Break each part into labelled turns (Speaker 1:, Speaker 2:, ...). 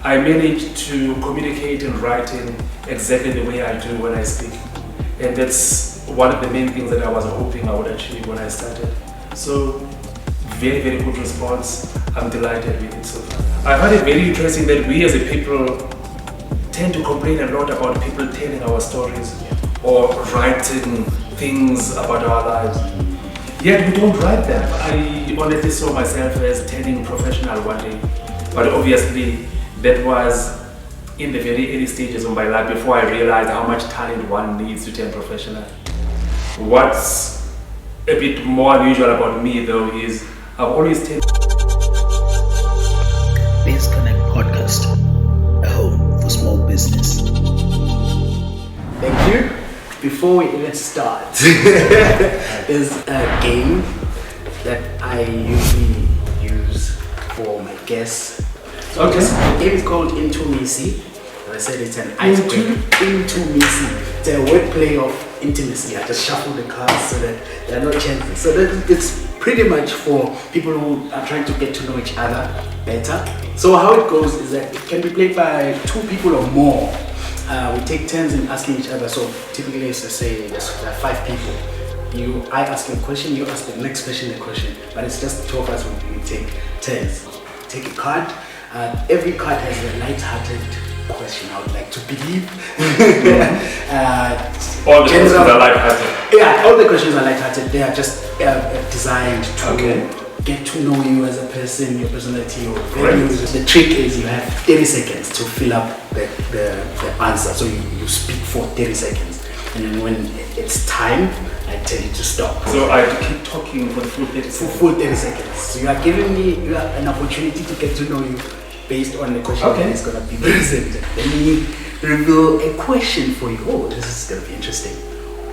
Speaker 1: I managed to communicate and write in exactly the way I do when I speak. And that's one of the main things that I was hoping I would achieve when I started. So, very, very good response. I'm delighted with it so far. I find it very interesting that we as a people tend to complain a lot about people telling our stories or writing things about our lives. Yet we don't write them. I honestly saw myself as turning professional one day. But obviously, that was in the very early stages of my life before I realized how much talent one needs to turn professional. What's a bit more unusual about me though is I've always taken
Speaker 2: Biz Connect Podcast, a home for small business.
Speaker 3: Thank you. Before we even start, there's a game that I usually use for my guests. So
Speaker 1: Okay.
Speaker 3: the game is called Intimacy. I said it's an icebreaker. Intimacy. It's a wordplay of intimacy. I just shuffle the cards so that there are no chances. So that it's pretty much for people who are trying to get to know each other better. So how it goes is that it can be played by 2 people or more. We take turns in asking each other. So typically, let's say there are 5 people. I ask you a question, you ask the next person a question, but it's just 2 of us. We take turns. Take a card. Every card has a light-hearted question. I would like to believe.
Speaker 1: all the questions are light-hearted.
Speaker 3: Yeah, all the questions are light-hearted. They are just designed to get to know you as a person, your personality, your values. The trick is you have 30 seconds to fill up the answer. So you speak for 30 seconds. And then when it's time, I tell you to stop.
Speaker 1: So I have to keep talking for the full 30 seconds.
Speaker 3: For full 30 seconds. So you are giving me an opportunity to get to know you based on the question that is going to be presented. Let me reveal a question for you. Oh, this is going to be interesting.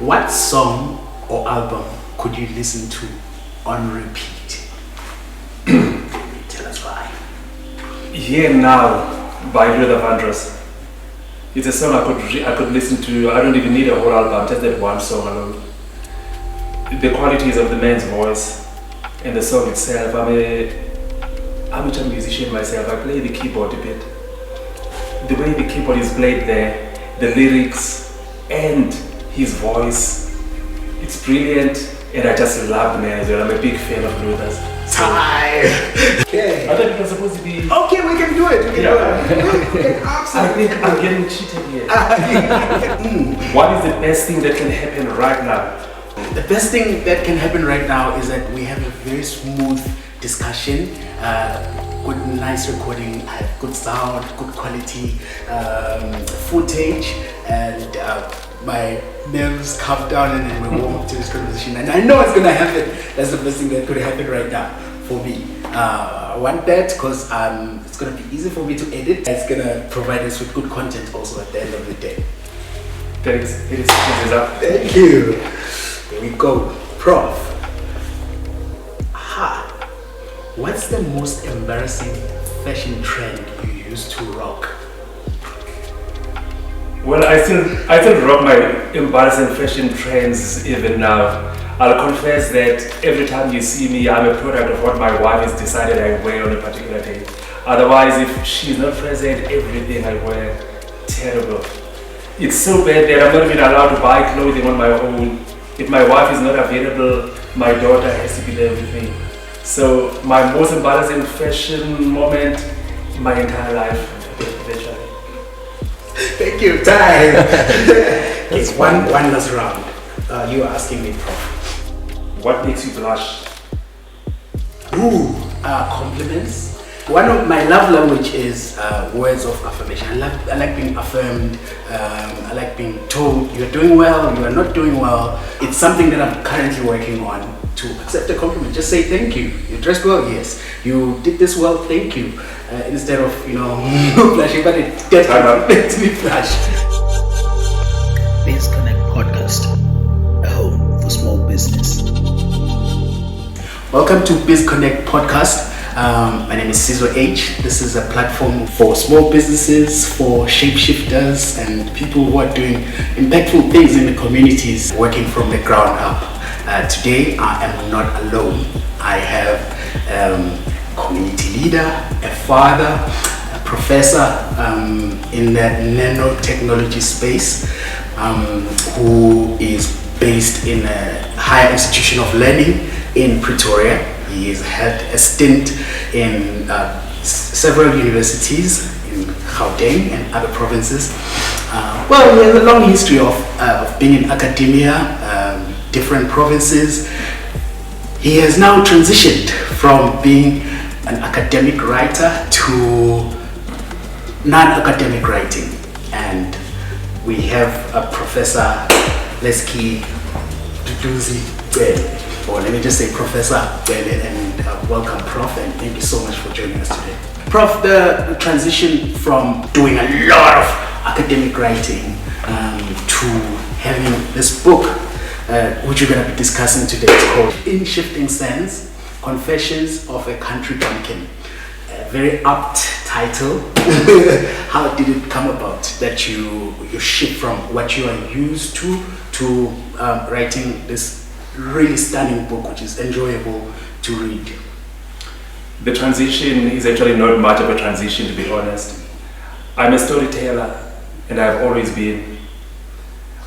Speaker 3: What song or album could you listen to on repeat? Tell us why.
Speaker 1: Here Now by Luther Vandross. It's a song I could listen to. I don't even need a whole album, just that one song alone. The qualities of the man's voice and the song itself. I'm a musician myself. I play the keyboard a bit. The way the keyboard is played there, the lyrics and his voice, it's brilliant, and I just love the man as well. I'm a big fan of Luther's.
Speaker 3: Time! Okay.
Speaker 1: I thought it was supposed to be.
Speaker 3: Okay, we can do it. We can do it.
Speaker 1: I think I'm getting cheated here. What is the best thing that can happen right now?
Speaker 3: The best thing that can happen right now is that we have a very smooth discussion, good, nice recording, good sound, good quality footage, and my nerves calm down, and then we warm up to this conversation. And I know it's gonna happen. That's the best thing that could happen right now for me. I want that because it's gonna be easy for me to edit. It's gonna provide us with good content also at the end of the day.
Speaker 1: Thanks. It is up.
Speaker 3: Thank you. Here we go. Prof. What's the most embarrassing fashion trend you used to rock?
Speaker 1: Well, I still rock my embarrassing fashion trends even now. I'll confess that every time you see me, I'm a product of what my wife has decided I wear on a particular day. Otherwise, if she's not present, everything I wear, terrible. It's so bad that I'm not even allowed to buy clothing on my own. If my wife is not available, my daughter has to be there with me. So my most embarrassing fashion moment in my entire life, eventually.
Speaker 3: Thank you. Time. It's one last round. You are asking me, Prof.
Speaker 1: What makes you blush?
Speaker 3: Compliments. One of my love language is words of affirmation. I like being affirmed. I like being told you're doing well, you are not doing well. It's something that I'm currently working on, to accept a compliment. Just say thank you. You dressed well, yes. You did this well, thank you. Instead of blushing, but it definitely makes me blush.
Speaker 2: Biz Connect Podcast, a home for small business.
Speaker 3: Welcome to Biz Connect Podcast. My name is Sizwe H. This is a platform for small businesses, for shapeshifters, and people who are doing impactful things in the communities, working from the ground up. Today, I am not alone. I have a community leader, a father, a professor in the nanotechnology space, who is based in a higher institution of learning in Pretoria. He has had a stint in several universities in Gauteng and other provinces. Well, he has a long history of being in academia, different provinces. He has now transitioned from being an academic writer to non-academic writing, and we have a Professor Leskey Mduduzi, or let me just say Professor Cele, and welcome Prof, and thank you so much for joining us today. Prof, the transition from doing a lot of academic writing to having this book, which we're going to be discussing today, is called In Shifting Sands, Confessions of a Country Bumpkin. A very apt title. How did it come about that you shift from what you are used to writing this really stunning book, which is enjoyable to read?
Speaker 1: The transition is actually not much of a transition, to be honest. I'm a storyteller, and I've always been.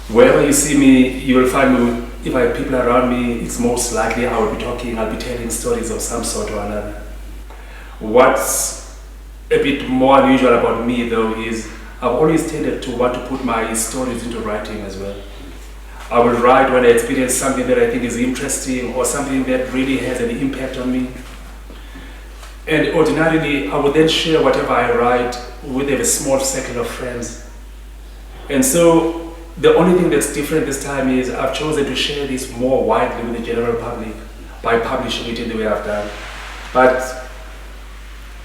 Speaker 1: Wherever you see me, you will find me. If I have people around me, it's most likely I will be talking, I'll be telling stories of some sort or another. What's a bit more unusual about me, though, is I've always tended to want to put my stories into writing as well. I will write when I experience something that I think is interesting or something that really has an impact on me. And ordinarily, I would then share whatever I write with a small circle of friends. And so, the only thing that's different this time is I've chosen to share this more widely with the general public by publishing it in the way I've done. But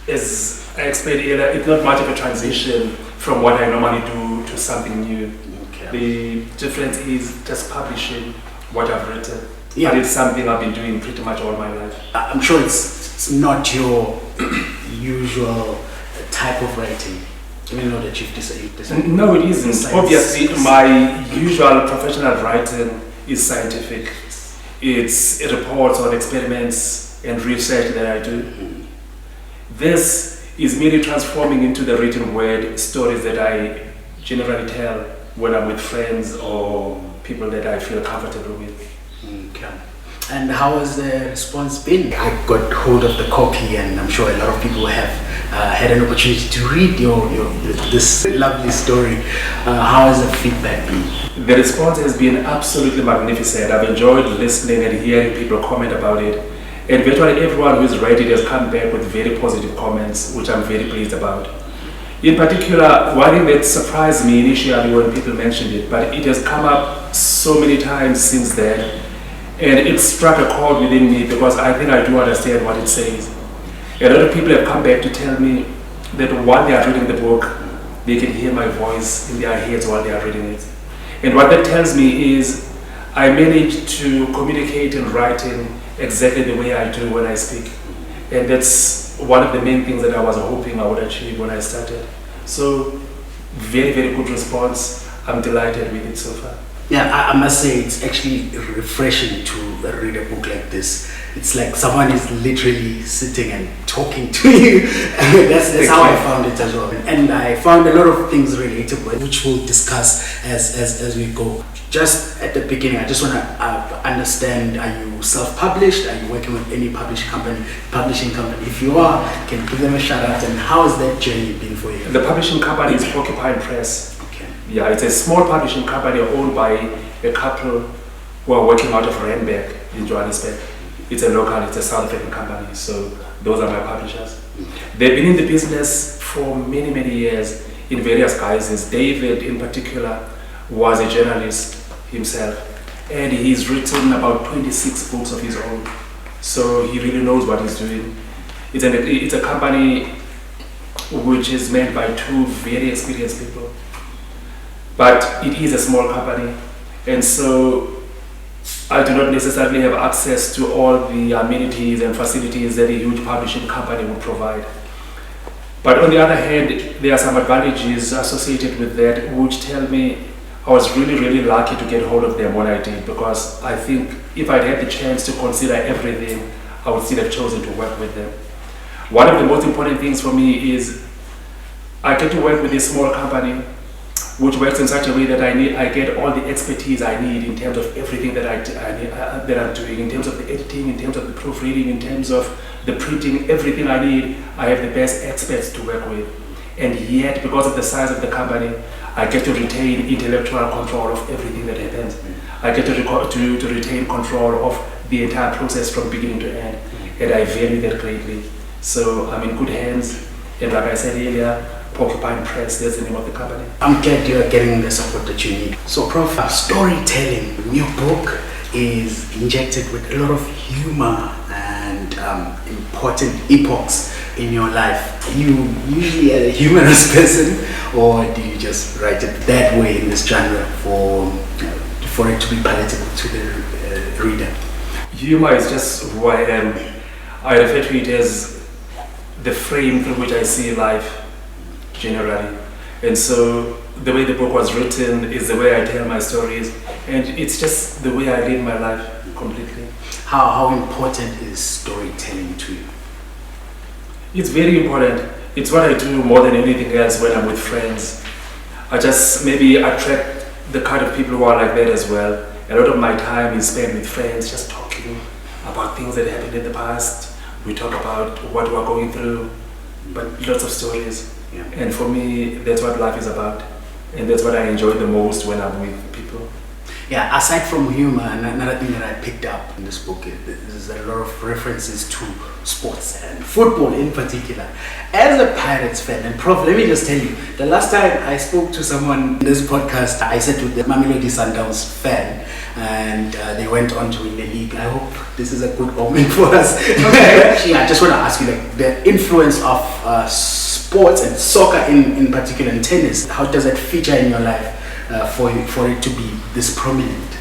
Speaker 1: as I explained earlier, it's not much of a transition from what I normally do to something new. Okay. The difference is just publishing what I've written. Yeah. And it's something I've been doing pretty much all my life.
Speaker 3: I'm sure it's not your usual type of writing. Even though that you've decided.
Speaker 1: No, it isn't. Obviously, my usual professional writing is scientific. It's reports on experiments and research that I do. Mm-hmm. This is merely transforming into the written word stories that I generally tell when I'm with friends or people that I feel comfortable with.
Speaker 3: Okay. And how has the response been? I got hold of the copy, and I'm sure a lot of people have had an opportunity to read this lovely story. How has the feedback been?
Speaker 1: The response has been absolutely magnificent. I've enjoyed listening and hearing people comment about it. And virtually everyone who's read it has come back with very positive comments, which I'm very pleased about. In particular, one thing that surprised me initially when people mentioned it, but it has come up so many times since then. And it struck a chord within me because I think I do understand what it says. A lot of people have come back to tell me that while they are reading the book, they can hear my voice in their heads while they are reading it. And what that tells me is I managed to communicate in writing exactly the way I do when I speak. And that's one of the main things that I was hoping I would achieve when I started. So, very, very good response. I'm delighted with it so far.
Speaker 3: Yeah, I must say it's actually refreshing to read a book like this. It's like someone is literally sitting and talking to you. That's how I found it as well. And I found a lot of things relatable, which we'll discuss as we go. Just at the beginning, I just want to understand, are you self-published? Are you working with any publishing company? If you are, can you give them a shout out, and how has that journey been for you?
Speaker 1: The publishing company is Porcupine Press. Yeah, it's a small publishing company owned by a couple who are working out of Randburg in Johannesburg. It's a local, it's a South African company, so those are my publishers. They've been in the business for many, many years in various guises. David, in particular, was a journalist himself, and he's written about 26 books of his own, so he really knows what he's doing. It's a company which is made by two very experienced people. But it is a small company, and so I do not necessarily have access to all the amenities and facilities that a huge publishing company would provide. But on the other hand, there are some advantages associated with that which tell me I was really, really lucky to get hold of them when I did, because I think if I'd had the chance to consider everything, I would still have chosen to work with them. One of the most important things for me is I get to work with a small company which works in such a way that I get all the expertise I need in terms of everything that I'm doing, in terms of the editing, in terms of the proofreading, in terms of the printing, everything I need. I have the best experts to work with. And yet, because of the size of the company, I get to retain intellectual control of everything that happens. I get to retain control of the entire process from beginning to end. And I value that greatly. So I'm in good hands. And like I said earlier, Porcupine Press, that's the name of the company.
Speaker 3: I'm glad you're getting the support that you need. So Prof, storytelling, your book is injected with a lot of humor and important epochs in your life. Are you usually a humorous person, or do you just write it that way in this genre for it to be palatable to the reader?
Speaker 1: Humor is just who I am. I refer to it as the frame through which I see life generally. And so the way the book was written is the way I tell my stories, and it's just the way I live my life completely.
Speaker 3: How important is storytelling to you?
Speaker 1: It's very important. It's what I do more than anything else when I'm with friends. I just maybe attract the kind of people who are like that as well. A lot of my time is spent with friends, just talking about things that happened in the past. We talk about what we're going through, but lots of stories.
Speaker 3: Yeah.
Speaker 1: And for me, that's what life is about. And that's what I enjoy the most when I'm with people.
Speaker 3: Yeah, aside from humor, another thing that I picked up in this book is a lot of references to sports and football in particular. As a Pirates fan, and Prof, let me just tell you, the last time I spoke to someone in this podcast, I said to the Mamelodi Sundowns fan, and they went on to win the league. I hope this is a good omen for us. Actually, I just want to ask you, like, the influence of sports and soccer in particular, and tennis, how does it feature in your life? For it to be this prominent?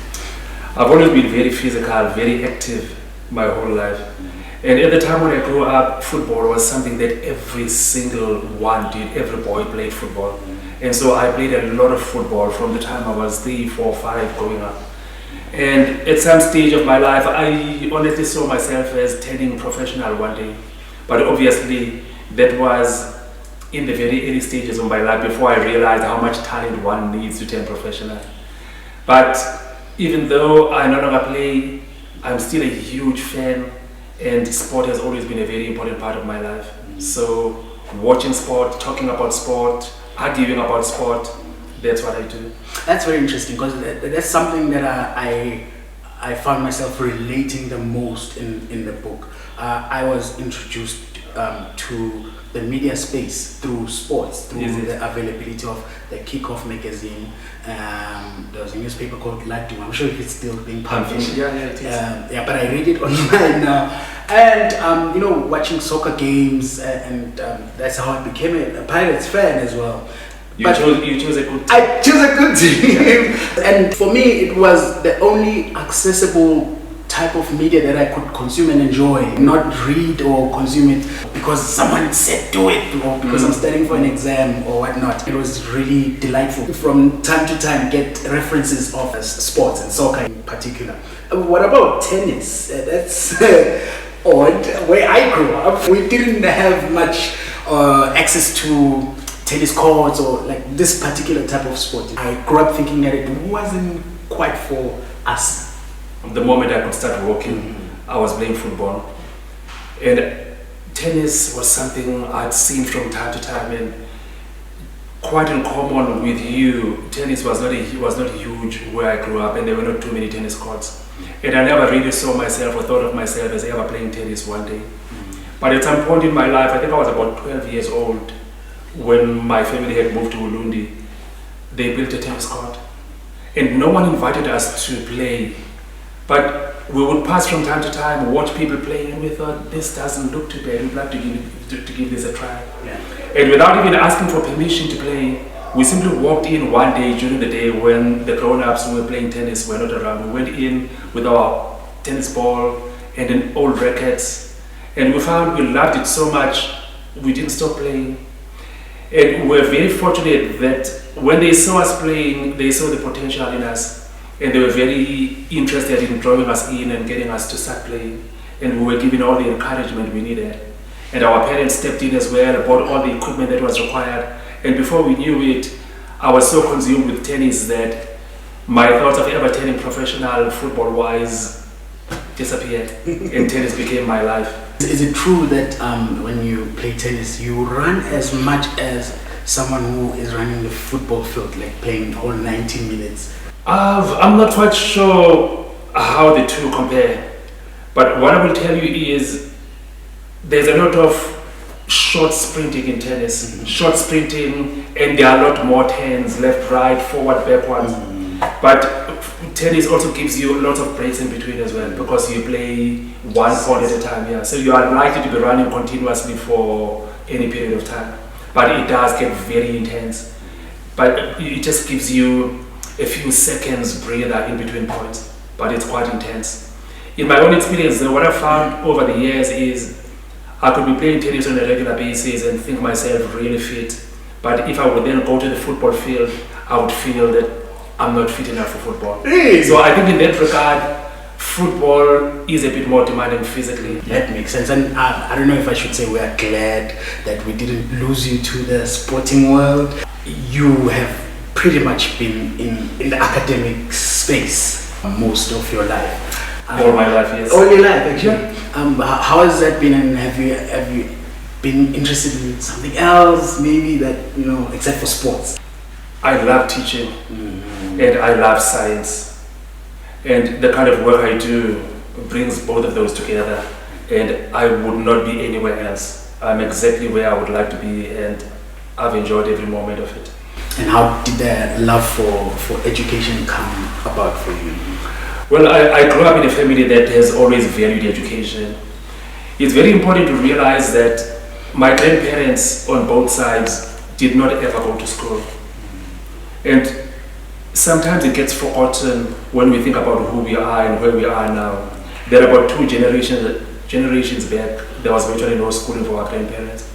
Speaker 1: I've always been very physical, very active my whole life. And at the time when I grew up, football was something that every single one did. Every boy played football. And so I played a lot of football from the time I was 3, 4, 5 growing up. And at some stage of my life, I honestly saw myself as turning professional one day. But obviously, that was in the very early stages of my life before I realized how much talent one needs to turn professional. But even though I no longer play, I'm still a huge fan, and sport has always been a very important part of my life. So watching sport, talking about sport, arguing about sport, that's what I do.
Speaker 3: That's very interesting, because that's something that I found myself relating the most in the book. I was introduced to the media space through sports, through the availability of the Kickoff magazine. There was a newspaper called Ladu. I'm sure if it's still being published.
Speaker 1: Yeah, it is.
Speaker 3: But I read it online now. And watching soccer games, and that's how I became a Pirates fan as well.
Speaker 1: You chose a good team.
Speaker 3: I chose a good team. And for me, it was the only accessible type of media that I could consume and enjoy, not read or consume it because someone said do it, or because I'm studying for an exam or whatnot. It was really delightful. From time to time, get references of sports and soccer in particular. What about tennis? That's odd. Where I grew up, we didn't have much access to tennis courts or like this particular type of sport. I grew up thinking that it wasn't quite for us.
Speaker 1: The moment I could start walking, I was playing football. And tennis was something I'd seen from time to time, and quite in common with you, tennis was not huge where I grew up, and there were not too many tennis courts. And I never really saw myself or thought of myself as ever playing tennis one day. But at some point in my life, I think I was about 12 years old, when my family had moved to Ulundi, they built a tennis court. And no one invited us to play. But we would pass from time to time, watch people play, and we thought, this doesn't look too bad, we'd like to give this a try.
Speaker 3: Yeah.
Speaker 1: And without even asking for permission to play, we simply walked in one day during the day when the grown-ups who were playing tennis were not around. We went in with our tennis ball and then old rackets, and we found we loved it so much, we didn't stop playing. And we were very fortunate that when they saw us playing, they saw the potential in us. And they were very interested in drawing us in and getting us to start playing. And we were given all the encouragement we needed. And our parents stepped in as well, bought all the equipment that was required. And before we knew it, I was so consumed with tennis that my thoughts of ever turning professional football-wise disappeared, and tennis became my life.
Speaker 3: Is it true that when you play tennis, you run as much as someone who is running the football field, like playing all 90 minutes?
Speaker 1: I'm not quite sure how the two compare, but what I will tell you is there's a lot of short sprinting in tennis, short sprinting, and there are a lot more turns, left, right, forward, backwards. But tennis also gives you lots of breaks in between as well, because you play one point at a time. Yeah, so you are likely to be running continuously for any period of time, but it does get very intense. But it just gives you a few seconds breather in between points, but it's quite intense. In my own experience, what I found over the years is I could be playing tennis on a regular basis and think myself really fit, but if I would then go to the football field, I would feel that I'm not fit enough for football.
Speaker 3: Really?
Speaker 1: So I think in that regard, football is a bit more demanding physically.
Speaker 3: That makes sense. And I don't know if I should say we are glad that we didn't lose you to the sporting world. You have pretty much been in the academic space most of your life.
Speaker 1: All my life, yes.
Speaker 3: All your life, actually. How has that been, and have you been interested in something else, maybe that, you know, except for sports?
Speaker 1: I love teaching, and I love science, and the kind of work I do brings both of those together, and I would not be anywhere else. I'm exactly where I would like to be, and I've enjoyed every moment of it.
Speaker 3: And how did that love for education come about for you?
Speaker 1: Well, I grew up in a family that has always valued education. It's very important to realize that my grandparents on both sides did not ever go to school. And sometimes it gets forgotten when we think about who we are and where we are now. There are about two generations back, there was virtually no schooling for our grandparents.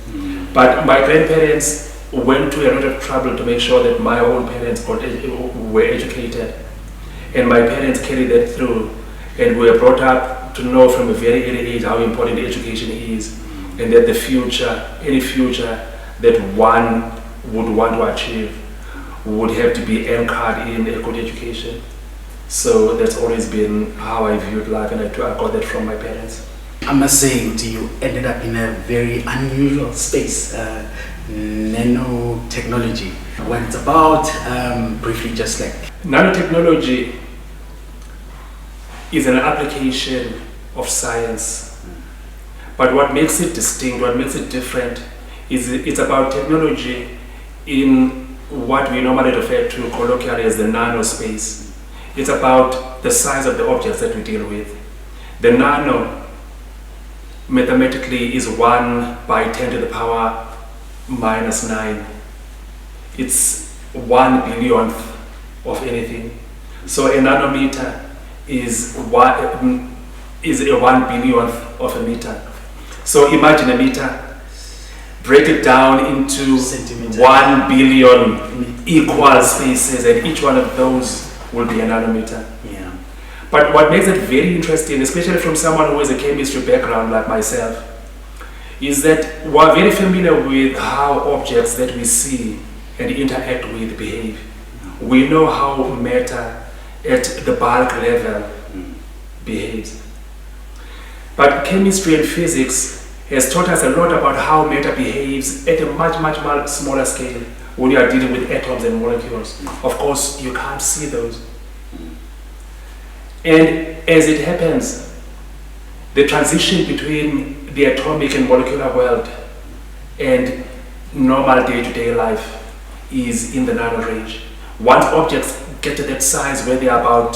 Speaker 1: But my grandparents went to a lot of trouble to make sure that my own parents were educated. And my parents carried that through. And we were brought up to know from a very early age how important education is. And that the future, any future that one would want to achieve, would have to be anchored in a good education. So that's always been how I viewed life, and I got that from my parents.
Speaker 3: I must say, you ended up in a very unusual space, nanotechnology. What it's about, briefly, just like.
Speaker 1: Nanotechnology is an application of science, but what makes it distinct, what makes it different, is it's about technology in what we normally refer to colloquially as the nanospace. It's about the size of the objects that we deal with. The nano, mathematically, is 1 by 10 to the power minus 9. It's 1 billionth of anything. So a nanometer is a 1 billionth of a meter. So imagine a meter. Break it down into 1 billion equal spaces, and each one of those will be a nanometer.
Speaker 3: Yeah.
Speaker 1: But what makes it very interesting, especially from someone who has a chemistry background like myself, is that we're very familiar with how objects that we see and interact with behave. We know how matter at the bulk level behaves. But chemistry and physics has taught us a lot about how matter behaves at a much smaller scale when you are dealing with atoms and molecules. Of course, you can't see those. And as it happens, the transition between the atomic and molecular world and normal day-to-day life is in the nano range. Once objects get to that size where they are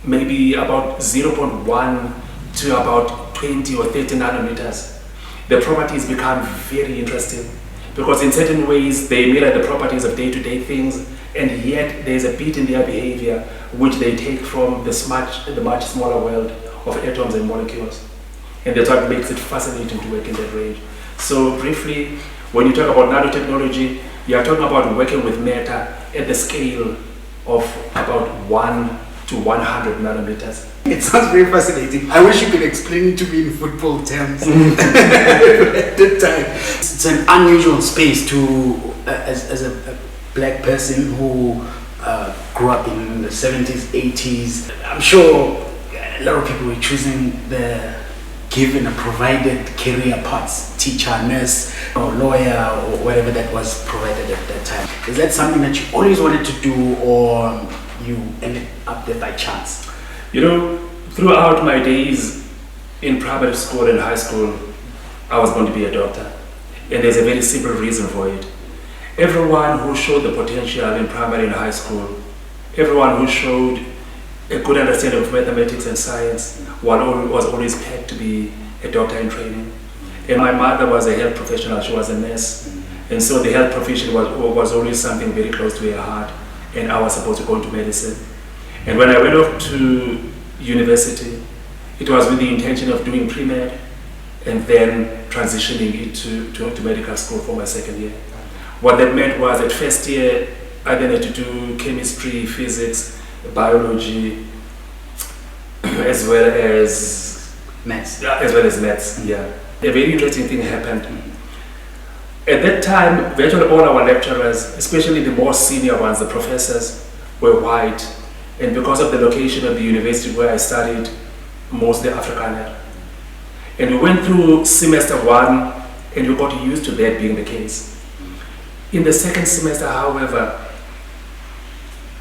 Speaker 1: maybe about 0.1 to about 20 or 30 nanometers, the properties become very interesting, because in certain ways they mirror the properties of day-to-day things, and yet there's a bit in their behavior which they take from the much smaller world of atoms and molecules. And that's what makes it fascinating to work in that range. So briefly, when you talk about nanotechnology, you are talking about working with matter at the scale of about 1 to 100 nanometers.
Speaker 3: It sounds very fascinating. I wish you could explain it to me in football terms. At the time, it's an unusual space to, as a black person who grew up in the 70s, 80s. I'm sure a lot of people were choosing the given a provided career paths, teacher, nurse, or lawyer, or whatever that was provided at that time. Is that something that you always wanted to do, or you ended up there by chance?
Speaker 1: You know, throughout my days in primary school and high school, I was going to be a doctor. And there's a very simple reason for it. Everyone who showed the potential in primary and high school, everyone who showed a good understanding of mathematics and science was always pegged to be a doctor in training. And my mother was a health professional, she was a nurse. And so the health profession was always something very close to her heart. And I was supposed to go into medicine. And when I went off to university, it was with the intention of doing pre-med and then transitioning into medical school for my second year. What that meant was at first year, I then had to do chemistry, physics, biology, as well as
Speaker 3: maths.
Speaker 1: Yeah. A very interesting thing happened. At that time, virtually all our lecturers, especially the more senior ones, the professors, were white. And because of the location of the university where I studied, mostly Afrikaner. And we went through semester 1 and we got used to that being the case. In the second semester, however,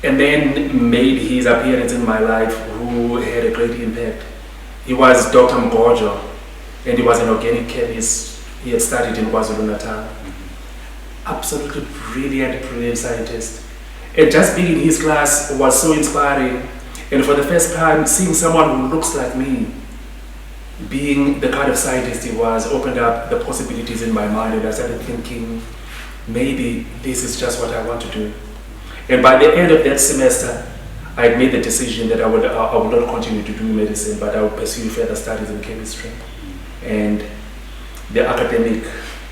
Speaker 1: and then made his appearance in my life, who had a great impact. He was Dr. Mgojo, and he was an organic chemist. He had studied in KwaZulu-Natal. Absolutely brilliant scientist. And just being in his class was so inspiring. And for the first time, seeing someone who looks like me, being the kind of scientist he was, opened up the possibilities in my mind, and I started thinking, maybe this is just what I want to do. And by the end of that semester, I had made the decision that I would not continue to do medicine, but I would pursue further studies in chemistry. And the academic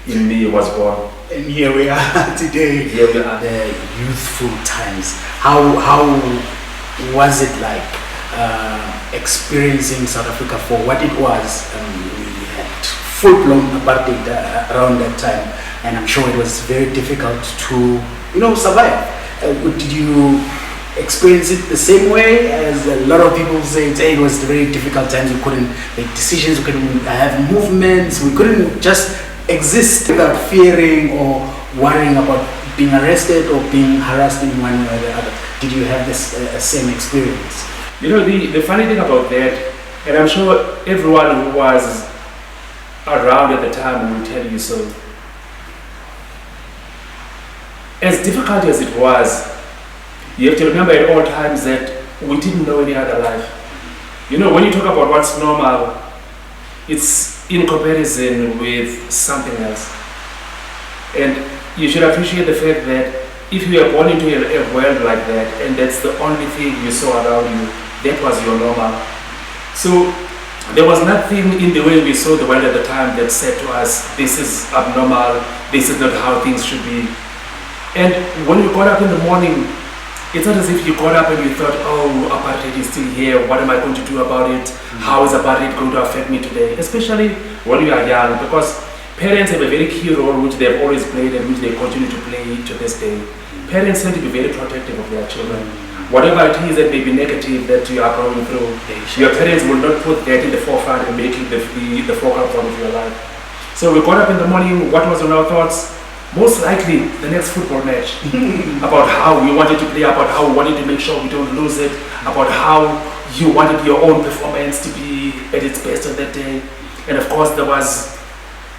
Speaker 1: in me was born.
Speaker 3: And here we are today.
Speaker 1: Here we are.
Speaker 3: The youthful times. How was it like experiencing South Africa for what it was? We had full-blown apartheid around that time, and I'm sure it was very difficult to, survive. Did you experience it the same way as a lot of people say? It was very difficult times. We couldn't make decisions, we couldn't have movements, we couldn't just exist without fearing or worrying about being arrested or being harassed in one way or the other. Did you have this same experience?
Speaker 1: The funny thing about that, and I'm sure everyone who was around at the time will tell you so, as difficult as it was, you have to remember at all times that we didn't know any other life. When you talk about what's normal, it's in comparison with something else. And you should appreciate the fact that if you were born into a world like that, and that's the only thing you saw around you, that was your normal. So there was nothing in the way we saw the world at the time that said to us, this is abnormal, this is not how things should be. And when you got up in the morning, it's not as if you got up and you thought, oh, apartheid is still here, what am I going to do about it? How is apartheid going to affect me today? Especially when you are young, because parents have a very key role which they have always played and which they continue to play to this day. Parents tend to be very protective of their children. Whatever it is that may be negative that you are going through, your parents will not put that in the forefront and make it the focal point of your life. So we got up in the morning, what was on our thoughts? Most likely the next football match, about how we wanted to play, about how we wanted to make sure we don't lose it, about how you wanted your own performance to be at its best on that day. And of course there was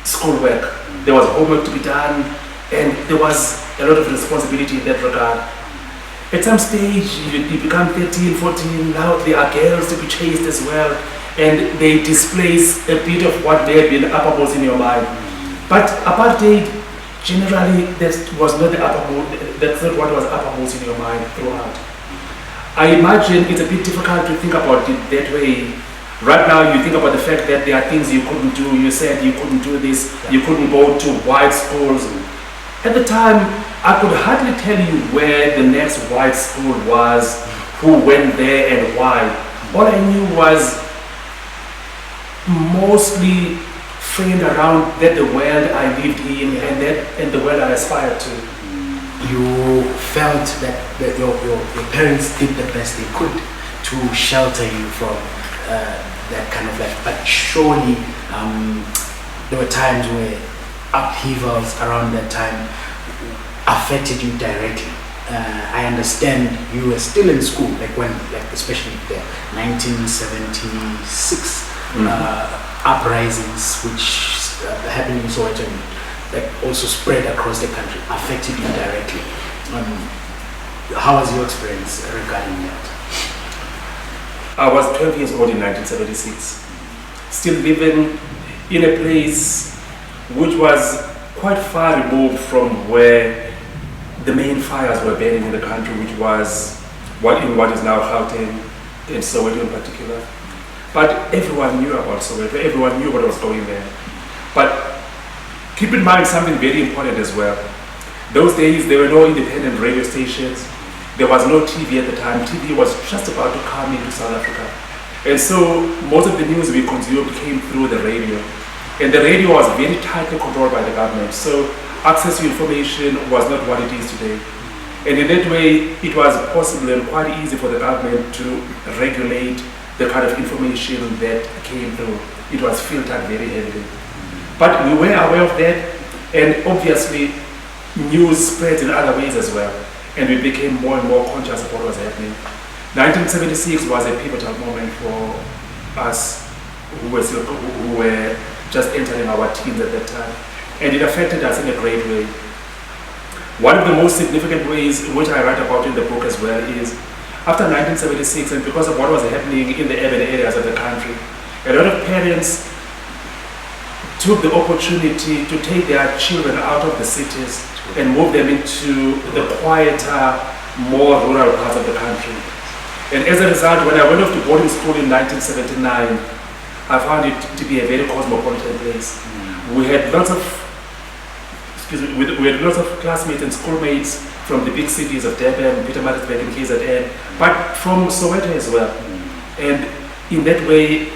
Speaker 1: schoolwork, there was homework to be done, and there was a lot of responsibility in that regard. At some stage you become 13, 14, now there are girls to be chased as well, and they displace a bit of what may have been uppermost in your mind. But apartheid, generally, that's not what was uppermost in your mind throughout. I imagine it's a bit difficult to think about it that way. Right now, you think about the fact that there are things you couldn't do. You said you couldn't do this, you couldn't go to white schools. At the time, I could hardly tell you where the next white school was who went there and why. All I knew was mostly framed around that the world I lived in and the world I aspired to.
Speaker 3: You felt that your parents did the best they could to shelter you from that kind of life, but surely there were times where upheavals around that time affected you directly. I understand you were still in school, especially the 1976 uprisings, which happened in Soweto, also spread across the country, affected you directly. How was your experience regarding that?
Speaker 1: I was 12 years old in 1976, still living in a place which was quite far removed from where the main fires were burning in the country, which was what is now Gauteng and Soweto in particular. But everyone knew about Soweto, everyone knew what was going there. But keep in mind something very important as well. Those days there were no independent radio stations, there was no TV at the time. TV was just about to come into South Africa. And so most of the news we consumed came through the radio. And the radio was very tightly controlled by the government. So access to information was not what it is today. And in that way, it was possible and quite easy for the government to regulate the kind of information that came through. It was filtered very heavily. But we were aware of that, and obviously news spread in other ways as well. And we became more and more conscious of what was happening. 1976 was a pivotal moment for us who were just entering our teens at that time. And it affected us in a great way. One of the most significant ways, which I write about in the book as well, is after 1976, and because of what was happening in the urban areas of the country, a lot of parents took the opportunity to take their children out of the cities and move them into the quieter, more rural parts of the country. And as a result, when I went off to boarding school in 1979, I found it to be a very cosmopolitan place. We had lots of classmates and schoolmates from the big cities of Durban, Pietermaritzburg, and KZN, but from Soweto as well. And in that way,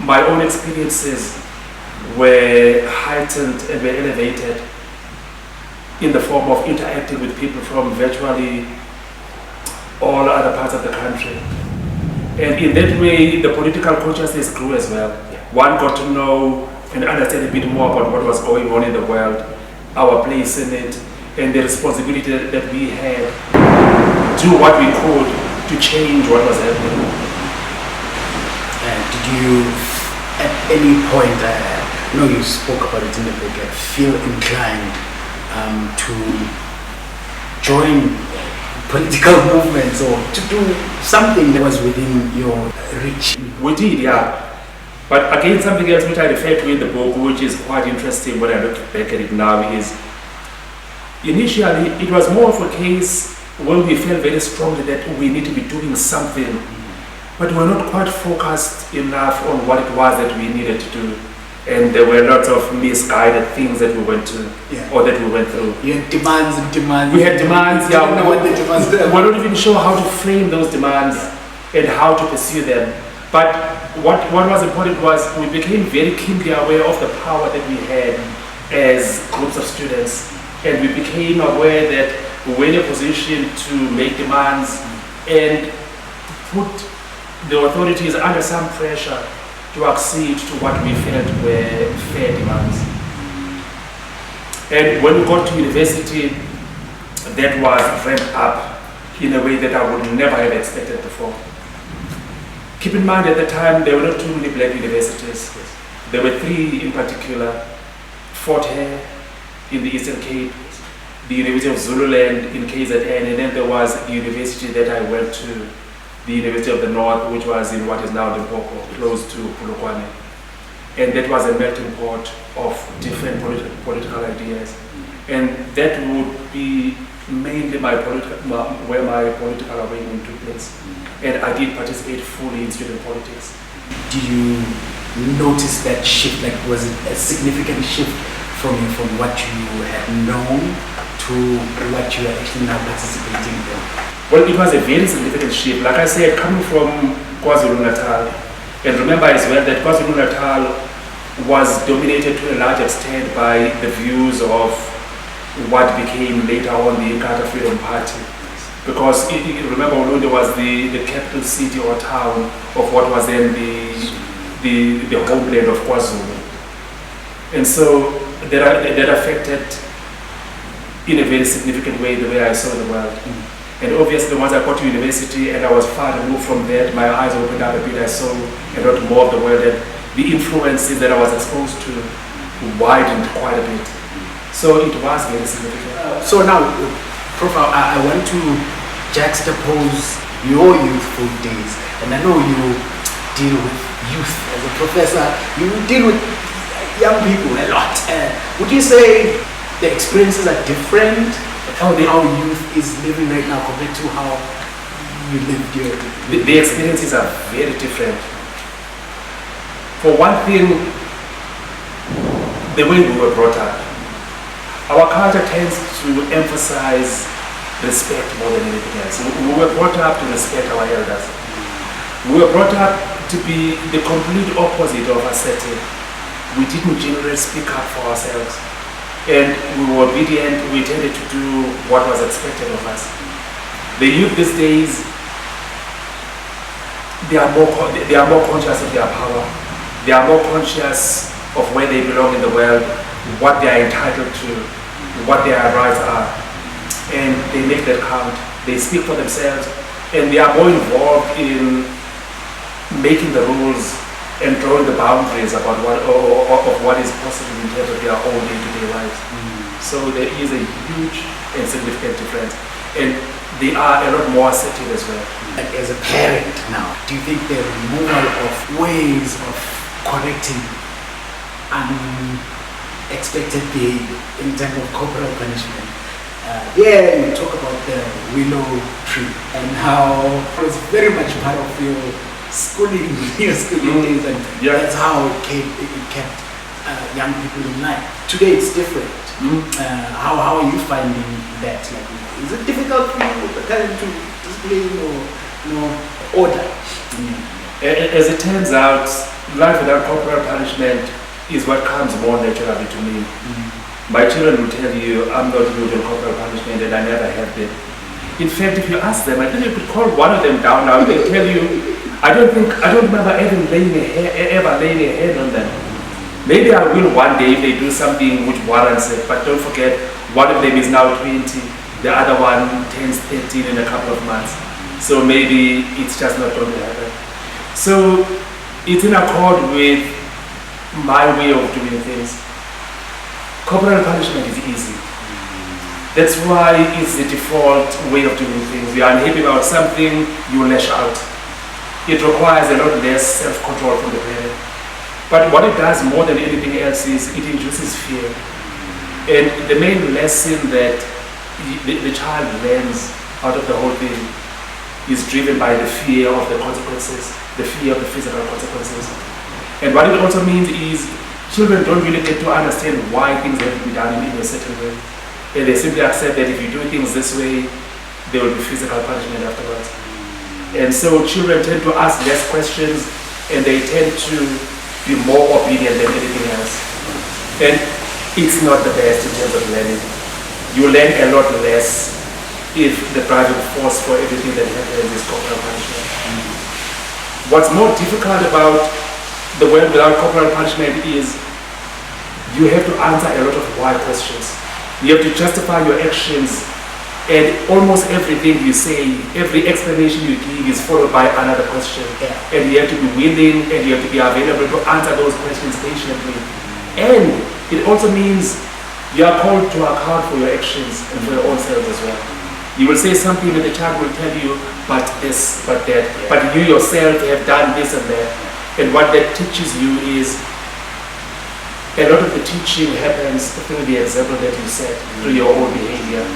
Speaker 1: my own experiences were heightened and were elevated in the form of interacting with people from virtually all other parts of the country. And in that way, the political consciousness grew as well. One got to know and understand a bit more about what was going on in the world, our place in it, and the responsibility that we had to do what we could to change what was happening.
Speaker 3: Did you, at any point, I know you spoke about it in the book, feel inclined to join political movements or to do something that was within your reach?
Speaker 1: We did, yeah. But again, something else which I refer to in the book, which is quite interesting when I look back at it now, is initially it was more of a case when we felt very strongly that we need to be doing something, but we were not quite focused enough on what it was that we needed to do. And there were lots of misguided things that we went to, or that we went through.
Speaker 3: You had demands and demands.
Speaker 1: We had demands,
Speaker 3: yeah. We don't know what the demands were.
Speaker 1: We're not even sure how to frame those demands and how to pursue them. But what was important was we became very keenly aware of the power that we had as groups of students. And we became aware that we were in a position to make demands and put the authorities under some pressure to accede to what we felt were fair demands. And when we got to university, that was ramped up in a way that I would never have expected before. Keep in mind at the time there were not too many black universities. There were three in particular: Fort Hare in the Eastern Cape, the University of Zululand in KZN, and then there was the university that I went to, the University of the North, which was in what is now Limpopo, close to Polokwane. And that was a melting pot of different political ideas. And that would be mainly where my political awakening took place. And I did participate fully in student politics.
Speaker 3: Did you notice that shift? Like, was it a significant shift from what you had known to what you are actually now participating in?
Speaker 1: Well, it was a very significant shift. Like I said, coming from KwaZulu-Natal, and remember as well that KwaZulu-Natal was dominated to a large extent by the views of what became later on the Inkatha Freedom Party. Because remember, Ulundi was the capital city or town of what was then the homeland of KwaZulu. And so that affected in a very significant way the way I saw the world. And obviously once I got to university and I was far removed from that, my eyes opened up a bit. I saw a lot more of the world, and the influences that I was exposed to widened quite a bit. So it was very significant.
Speaker 3: So now, Prof, I want to juxtapose your youthful days, and I know you deal with youth as a professor. You deal with young people a lot. Would you say the experiences are different? How youth is living right now compared to how you lived here?
Speaker 1: The experiences are very different. For one thing, the way we were brought up. Our culture tends to emphasize respect more than anything else. We were brought up to respect our elders. We were brought up to be the complete opposite of assertive. We didn't generally speak up for ourselves. And we were obedient. We tended to do what was expected of us. The youth these days, they are more conscious of their power. They are more conscious of where they belong in the world, what they are entitled to, what their rights are, and they make that count. They speak for themselves, and they are more involved in making the rules and drawing the boundaries about what is possible in terms of their own day-to-day lives. So there is a huge and significant difference, and they are a lot more assertive as well.
Speaker 3: And as a parent now, do you think the removal of ways of correcting unexpected behavior in terms of corporal punishment? You talk about the willow tree and how it was very much part of your schooling days, and that's how it kept young people in line. Today it's different. How are you finding that? Like, is it difficult for you to display order?
Speaker 1: As it turns out, life without corporal punishment is what comes more naturally to me. My children will tell you, I'm not good on corporal punishment, and I never have been. In fact, if you ask them, I think you could call one of them down now, they'll tell you, I don't remember ever laying a hand on them. Maybe I will one day if they do something which warrants it, but don't forget, one of them is now 20, the other one turns 13 in a couple of months. So maybe it's just not going to happen. So it's in accord with my way of doing things. Corporal punishment is easy. That's why it's the default way of doing things. You are unhappy about something, you lash out. It requires a lot less self-control from the parent. But what it does more than anything else is it induces fear. And the main lesson that the child learns out of the whole thing is driven by the fear of the consequences, the fear of the physical consequences. And what it also means is children don't really get to understand why things have to be done in a certain way. And they simply accept that if you do things this way, there will be physical punishment afterwards. And so children tend to ask less questions, and they tend to be more obedient than anything else. And it's not the best in terms of learning. You learn a lot less if the driving force for everything that happens is corporal punishment. What's more difficult about the world without corporal punishment is you have to answer a lot of why questions. You have to justify your actions, and almost everything you say, every explanation you give is followed by another question. And you have to be willing and you have to be available to answer those questions patiently. And it also means you are called to account for your actions and for your own self as well. You will say something and the child will tell you, but this, but that, but you yourself have done this and that. And what that teaches you is a lot of the teaching happens through the example that you set, through your own behavior.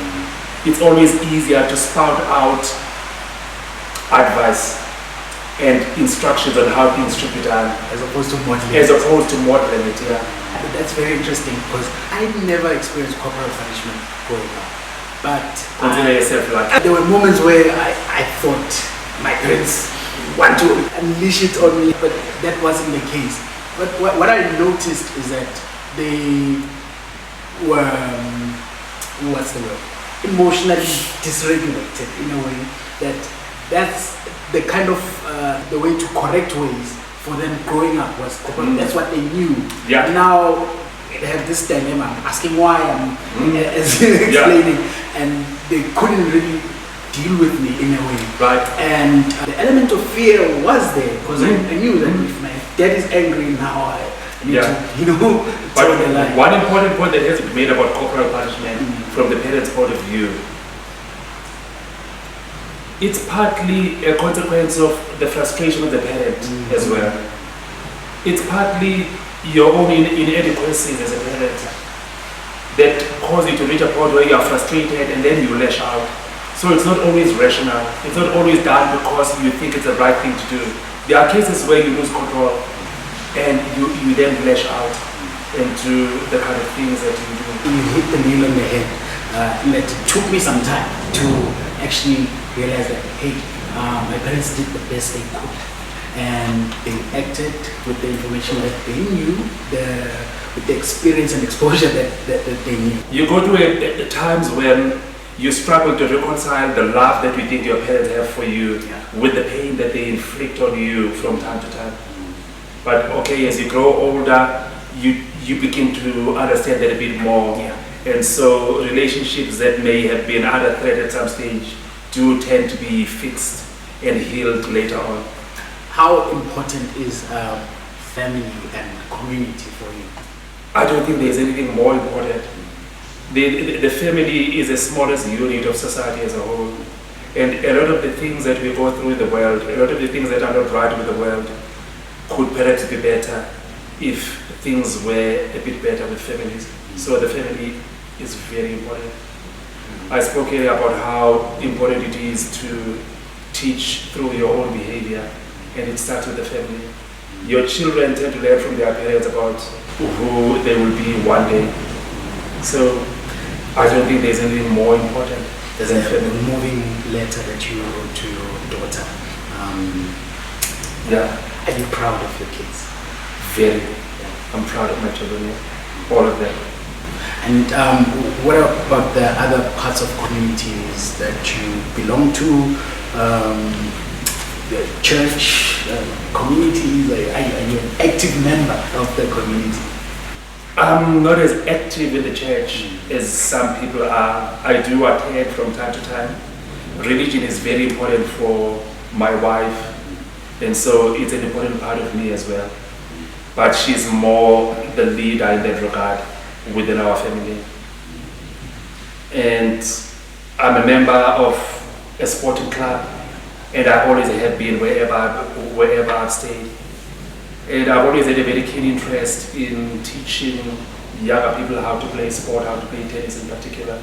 Speaker 1: It's always easier to spout out advice and instructions on how things should be done
Speaker 3: as opposed to modeling
Speaker 1: it.
Speaker 3: But that's very interesting because I never experienced corporal punishment growing up. but
Speaker 1: Consider yourself lucky.
Speaker 3: there were moments where I thought my parents want to unleash it on me, but that wasn't the case. But what I noticed is that they were, what's the word, emotionally dysregulated in a way that's the kind of the way to correct ways for them growing up was that's what they knew.
Speaker 1: Yeah.
Speaker 3: Now they have this dilemma. I'm asking why, I'm explaining, and they couldn't really deal with me in a way.
Speaker 1: Right.
Speaker 3: And the element of fear was there because I knew that if my dad is angry now, I need to,
Speaker 1: But
Speaker 3: toe the line.
Speaker 1: one important point that has to be made about corporal punishment from the parents' point of view, it's partly a consequence of the frustration of the parent as well. It's partly your own inadequacies as a parent that cause you to reach a point where you are frustrated and then you lash out. So it's not always rational. It's not always done because you think it's the right thing to do. There are cases where you lose control and you then lash out into the kind of things that you do.
Speaker 3: You hit the nail on the head. And it took me some time to actually realize that, hey, my parents did the best they could. And they acted with the information that they knew, with the experience and exposure that they knew.
Speaker 1: You go through at times when you struggle to reconcile the love that you think your parents have for you with the pain that they inflict on you from time to time. But okay, as you grow older, you begin to understand that a bit more. And so relationships that may have been under threat at some stage do tend to be fixed and healed later on.
Speaker 3: How important is family and community for you?
Speaker 1: I don't think there's anything more important. The family is the smallest unit of society as a whole. And a lot of the things that we go through in the world, a lot of the things that are not right with the world, could perhaps be better if things were a bit better with families. So the family is very important. I spoke earlier about how important it is to teach through your own behavior, and it starts with the family. Your children tend to learn from their parents about who they will be one day. So I don't think there's anything more important.
Speaker 3: There's a moving letter that you wrote to your daughter. Are you proud of your kids?
Speaker 1: Very. I'm proud of my children, all of them.
Speaker 3: And what about the other parts of communities that you belong to? The church communities? Are you an active member of the community?
Speaker 1: I'm not as active in the church as some people are. I do attend from time to time. Religion is very important for my wife, and so it's an important part of me as well. But she's more the leader in that regard within our family. And I'm a member of a sporting club, and I always have been wherever I've stayed. And I've always had a very keen interest in teaching younger people how to play sport, how to play tennis in particular.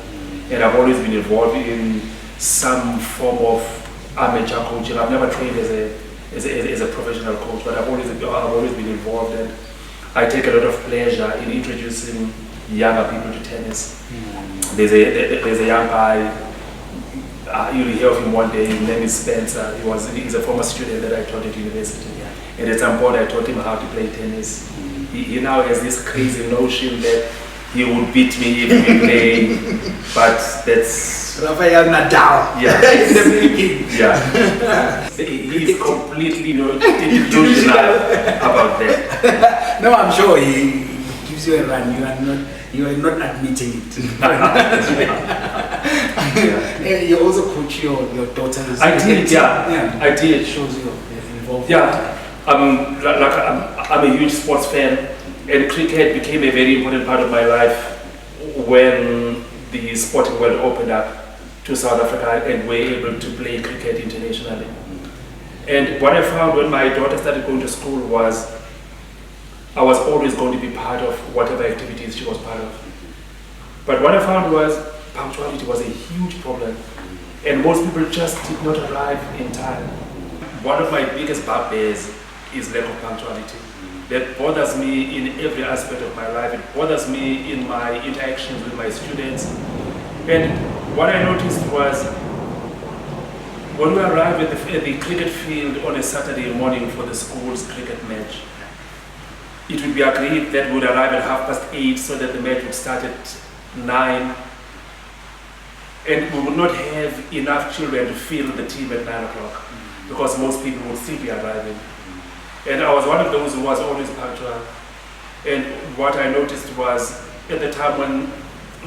Speaker 1: And I've always been involved in some form of amateur coaching. I've never trained as a professional coach, but I've always been involved, and I take a lot of pleasure in introducing younger people to tennis. There's a young guy, you'll hear of him one day. His name is Spencer. He's a former student that I taught at university. And at some point I taught him how to play tennis. He now has this crazy notion that he would beat me if we play, but that's...
Speaker 3: Rafael Nadal.
Speaker 1: Yeah.
Speaker 3: In the making.
Speaker 1: Yeah. He's completely delusional about that.
Speaker 3: No, I'm sure he gives you a run. You are not admitting it. You also coach your daughters.
Speaker 1: I did, I did.
Speaker 3: It shows you involved.
Speaker 1: Yeah. I'm a huge sports fan, and cricket became a very important part of my life when the sporting world opened up to South Africa and were able to play cricket internationally. And what I found when my daughter started going to school was I was always going to be part of whatever activities she was part of. But what I found was punctuality was a huge problem, and most people just did not arrive in time. One of my biggest bugbears is lack of punctuality. That bothers me in every aspect of my life. It bothers me in my interactions with my students. And what I noticed was when we arrived at the cricket field on a Saturday morning for the school's cricket match, it would be agreed that we would arrive at 8:30 so that the match would start at 9. And we would not have enough children to fill the team at 9 o'clock because most people would still be arriving. And I was one of those who was always punctual. And what I noticed was at the time when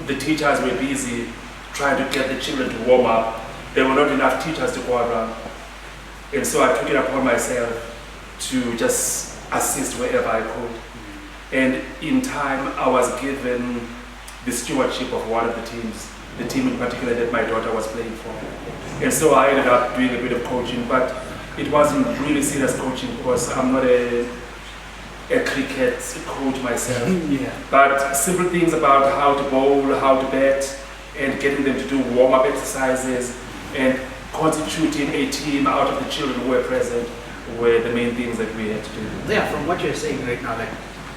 Speaker 1: the teachers were busy trying to get the children to warm up, there were not enough teachers to go around. And so I took it upon myself to just assist wherever I could. And in time, I was given the stewardship of one of the teams, the team in particular that my daughter was playing for. And so I ended up doing a bit of coaching, but it wasn't really serious coaching because I'm not a cricket coach myself.
Speaker 3: Yeah.
Speaker 1: But simple things about how to bowl, how to bat, and getting them to do warm-up exercises and constituting a team out of the children who were present were the main things that we had to do.
Speaker 3: Yeah, from what you're saying right now, like,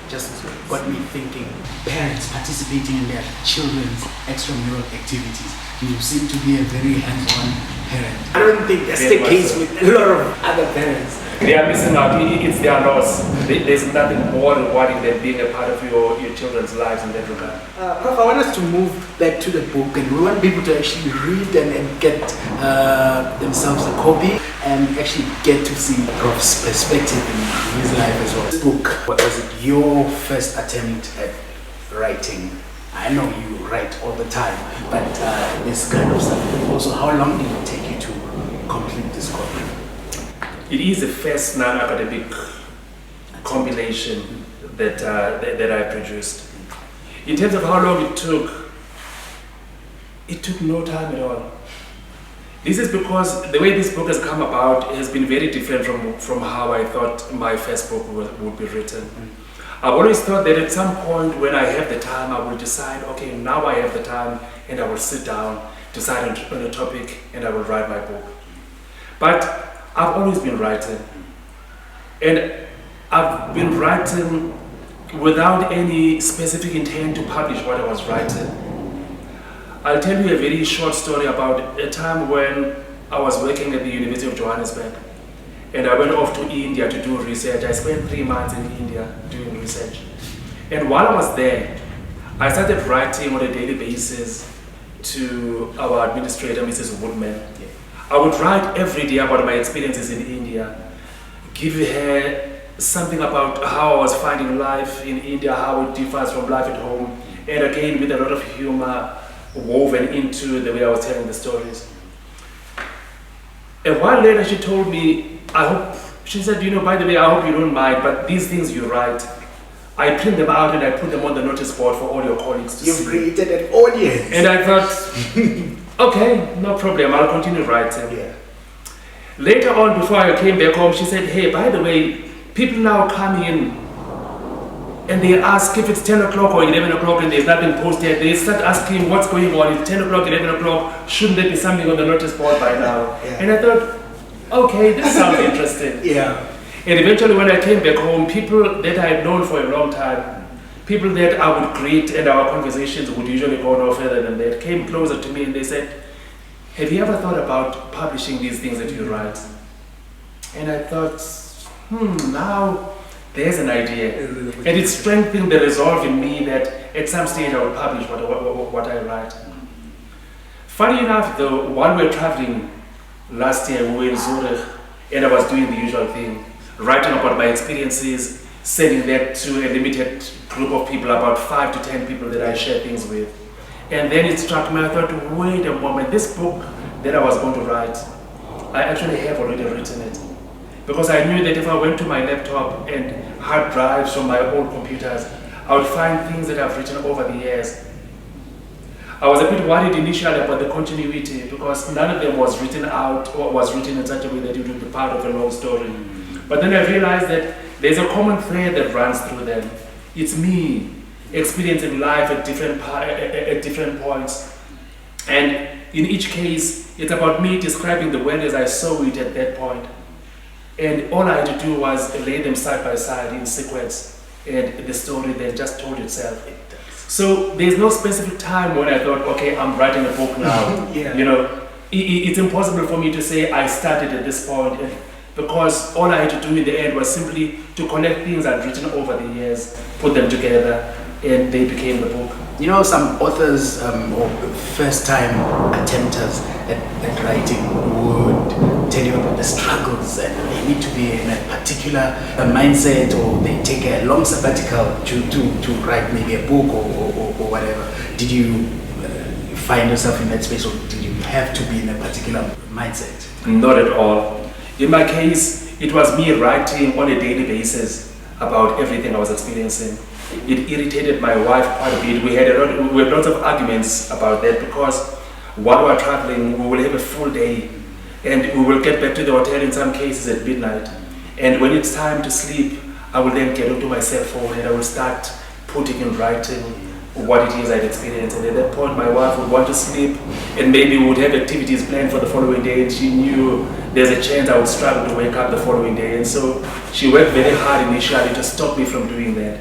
Speaker 3: just got me thinking, parents participating in their children's extramural activities. You seem to be a very hands-on parent. I don't think that's the case with a lot of other parents.
Speaker 1: They are missing out. It's their loss. There's nothing more rewarding than being a part of your children's lives in that regard.
Speaker 3: Prof, I want us to move back to the book, and we want people to actually read and get themselves a copy and actually get to see Prof's perspective in his life as well. This book, was it your first attempt at writing? I know you write all the time, but this kind of stuff. Also, how long did it take you to complete this copy?
Speaker 1: It is the first non-academic compilation that I produced. In terms of how long it took no time at all. This is because the way this book has come about has been very different from how I thought my first book would be written. I've always thought that at some point when I have the time, I will decide, okay, now I have the time, and I will sit down, decide on a topic, and I will write my book. But I've always been writing, and I've been writing without any specific intent to publish what I was writing. I'll tell you a very short story about a time when I was working at the University of Johannesburg, and I went off to India to do research. I spent 3 months in India doing research. And while I was there, I started writing on a daily basis to our administrator, Mrs. Woodman. I would write every day about my experiences in India, give her something about how I was finding life in India, how it differs from life at home, and again with a lot of humor woven into the way I was telling the stories. A while later she told me, she said, by the way, I hope you don't mind, but these things you write, I print them out and I put them on the notice board for all your colleagues to see.
Speaker 3: You've created an audience.
Speaker 1: And I thought, okay, no problem, I'll continue writing.
Speaker 3: Yeah.
Speaker 1: Later on, before I came back home, she said, hey, by the way, people now come in and they ask if it's 10 o'clock or 11 o'clock and there's nothing posted. They start asking what's going on, it's 10 o'clock, 11 o'clock, shouldn't there be something on the notice board by now?
Speaker 3: Yeah.
Speaker 1: And I thought, okay, this sounds interesting.
Speaker 3: Yeah.
Speaker 1: And eventually when I came back home, people that I had known for a long time, people that I would greet and our conversations would usually go no further than that, came closer to me and they said, have you ever thought about publishing these things that you write? And I thought, now there's an idea. And it strengthened the resolve in me that at some stage I will publish what I write. Funny enough though, while we were traveling last year, we were in Zurich and I was doing the usual thing, writing about my experiences, sending that to a limited group of people, about 5 to 10 people that I share things with. And then it struck me, I thought, wait a moment, this book that I was going to write, I actually have already written it. Because I knew that if I went to my laptop and hard drives from my old computers, I would find things that I've written over the years. I was a bit worried initially about the continuity because none of them was written out or was written in such a way that it would be part of a long story. But then I realized that there's a common thread that runs through them. It's me experiencing life at different points. And in each case, it's about me describing the world as I saw it at that point. And all I had to do was lay them side by side in sequence, and the story then just told itself. So there's no specific time when I thought, okay, I'm writing a book now.
Speaker 3: Yeah.
Speaker 1: You know, it's impossible for me to say I started at this point, because all I had to do in the end was simply to collect things I'd written over the years, put them together, and they became the book.
Speaker 3: You know, some authors or first-time attempters at writing would tell you about the struggles, and they need to be in a particular mindset, or they take a long sabbatical to write maybe a book or whatever. Did you find yourself in that space, or did you have to be in a particular mindset?
Speaker 1: Not at all. In my case, it was me writing on a daily basis about everything I was experiencing. It irritated my wife quite a bit. We had lots of arguments about that, because while we were traveling, we will have a full day, and we will get back to the hotel in some cases at midnight. And when it's time to sleep, I will then get onto my cell phone and I will start putting in writing what it is I'd experienced. And at that point, my wife would want to sleep, and maybe we would have activities planned for the following day, and she knew there's a chance I would struggle to wake up the following day. And so she worked very hard initially to stop me from doing that.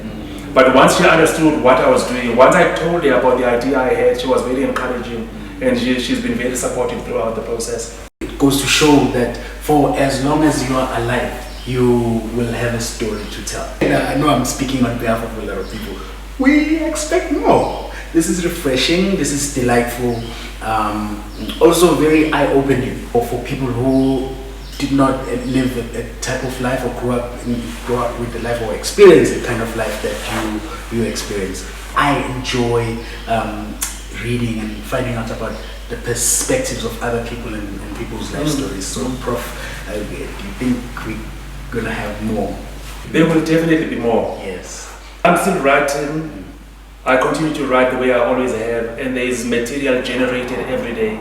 Speaker 1: But once she understood what I was doing, once I told her about the idea I had, she was very encouraging, and she's been very supportive throughout the process.
Speaker 3: It goes to show that for as long as you are alive, you will have a story to tell. And I know I'm speaking on behalf of a lot of people. We expect more. This is refreshing, this is delightful, also very eye-opening for people who did not live a type of life, or grow up with the life, or experience the kind of life that you experience. I enjoy reading and finding out about the perspectives of other people and people's life stories. So, Prof, do you think we're gonna have more?
Speaker 1: There will definitely be more.
Speaker 3: Yes.
Speaker 1: I'm still writing. I continue to write the way I always have, and there is material generated every day.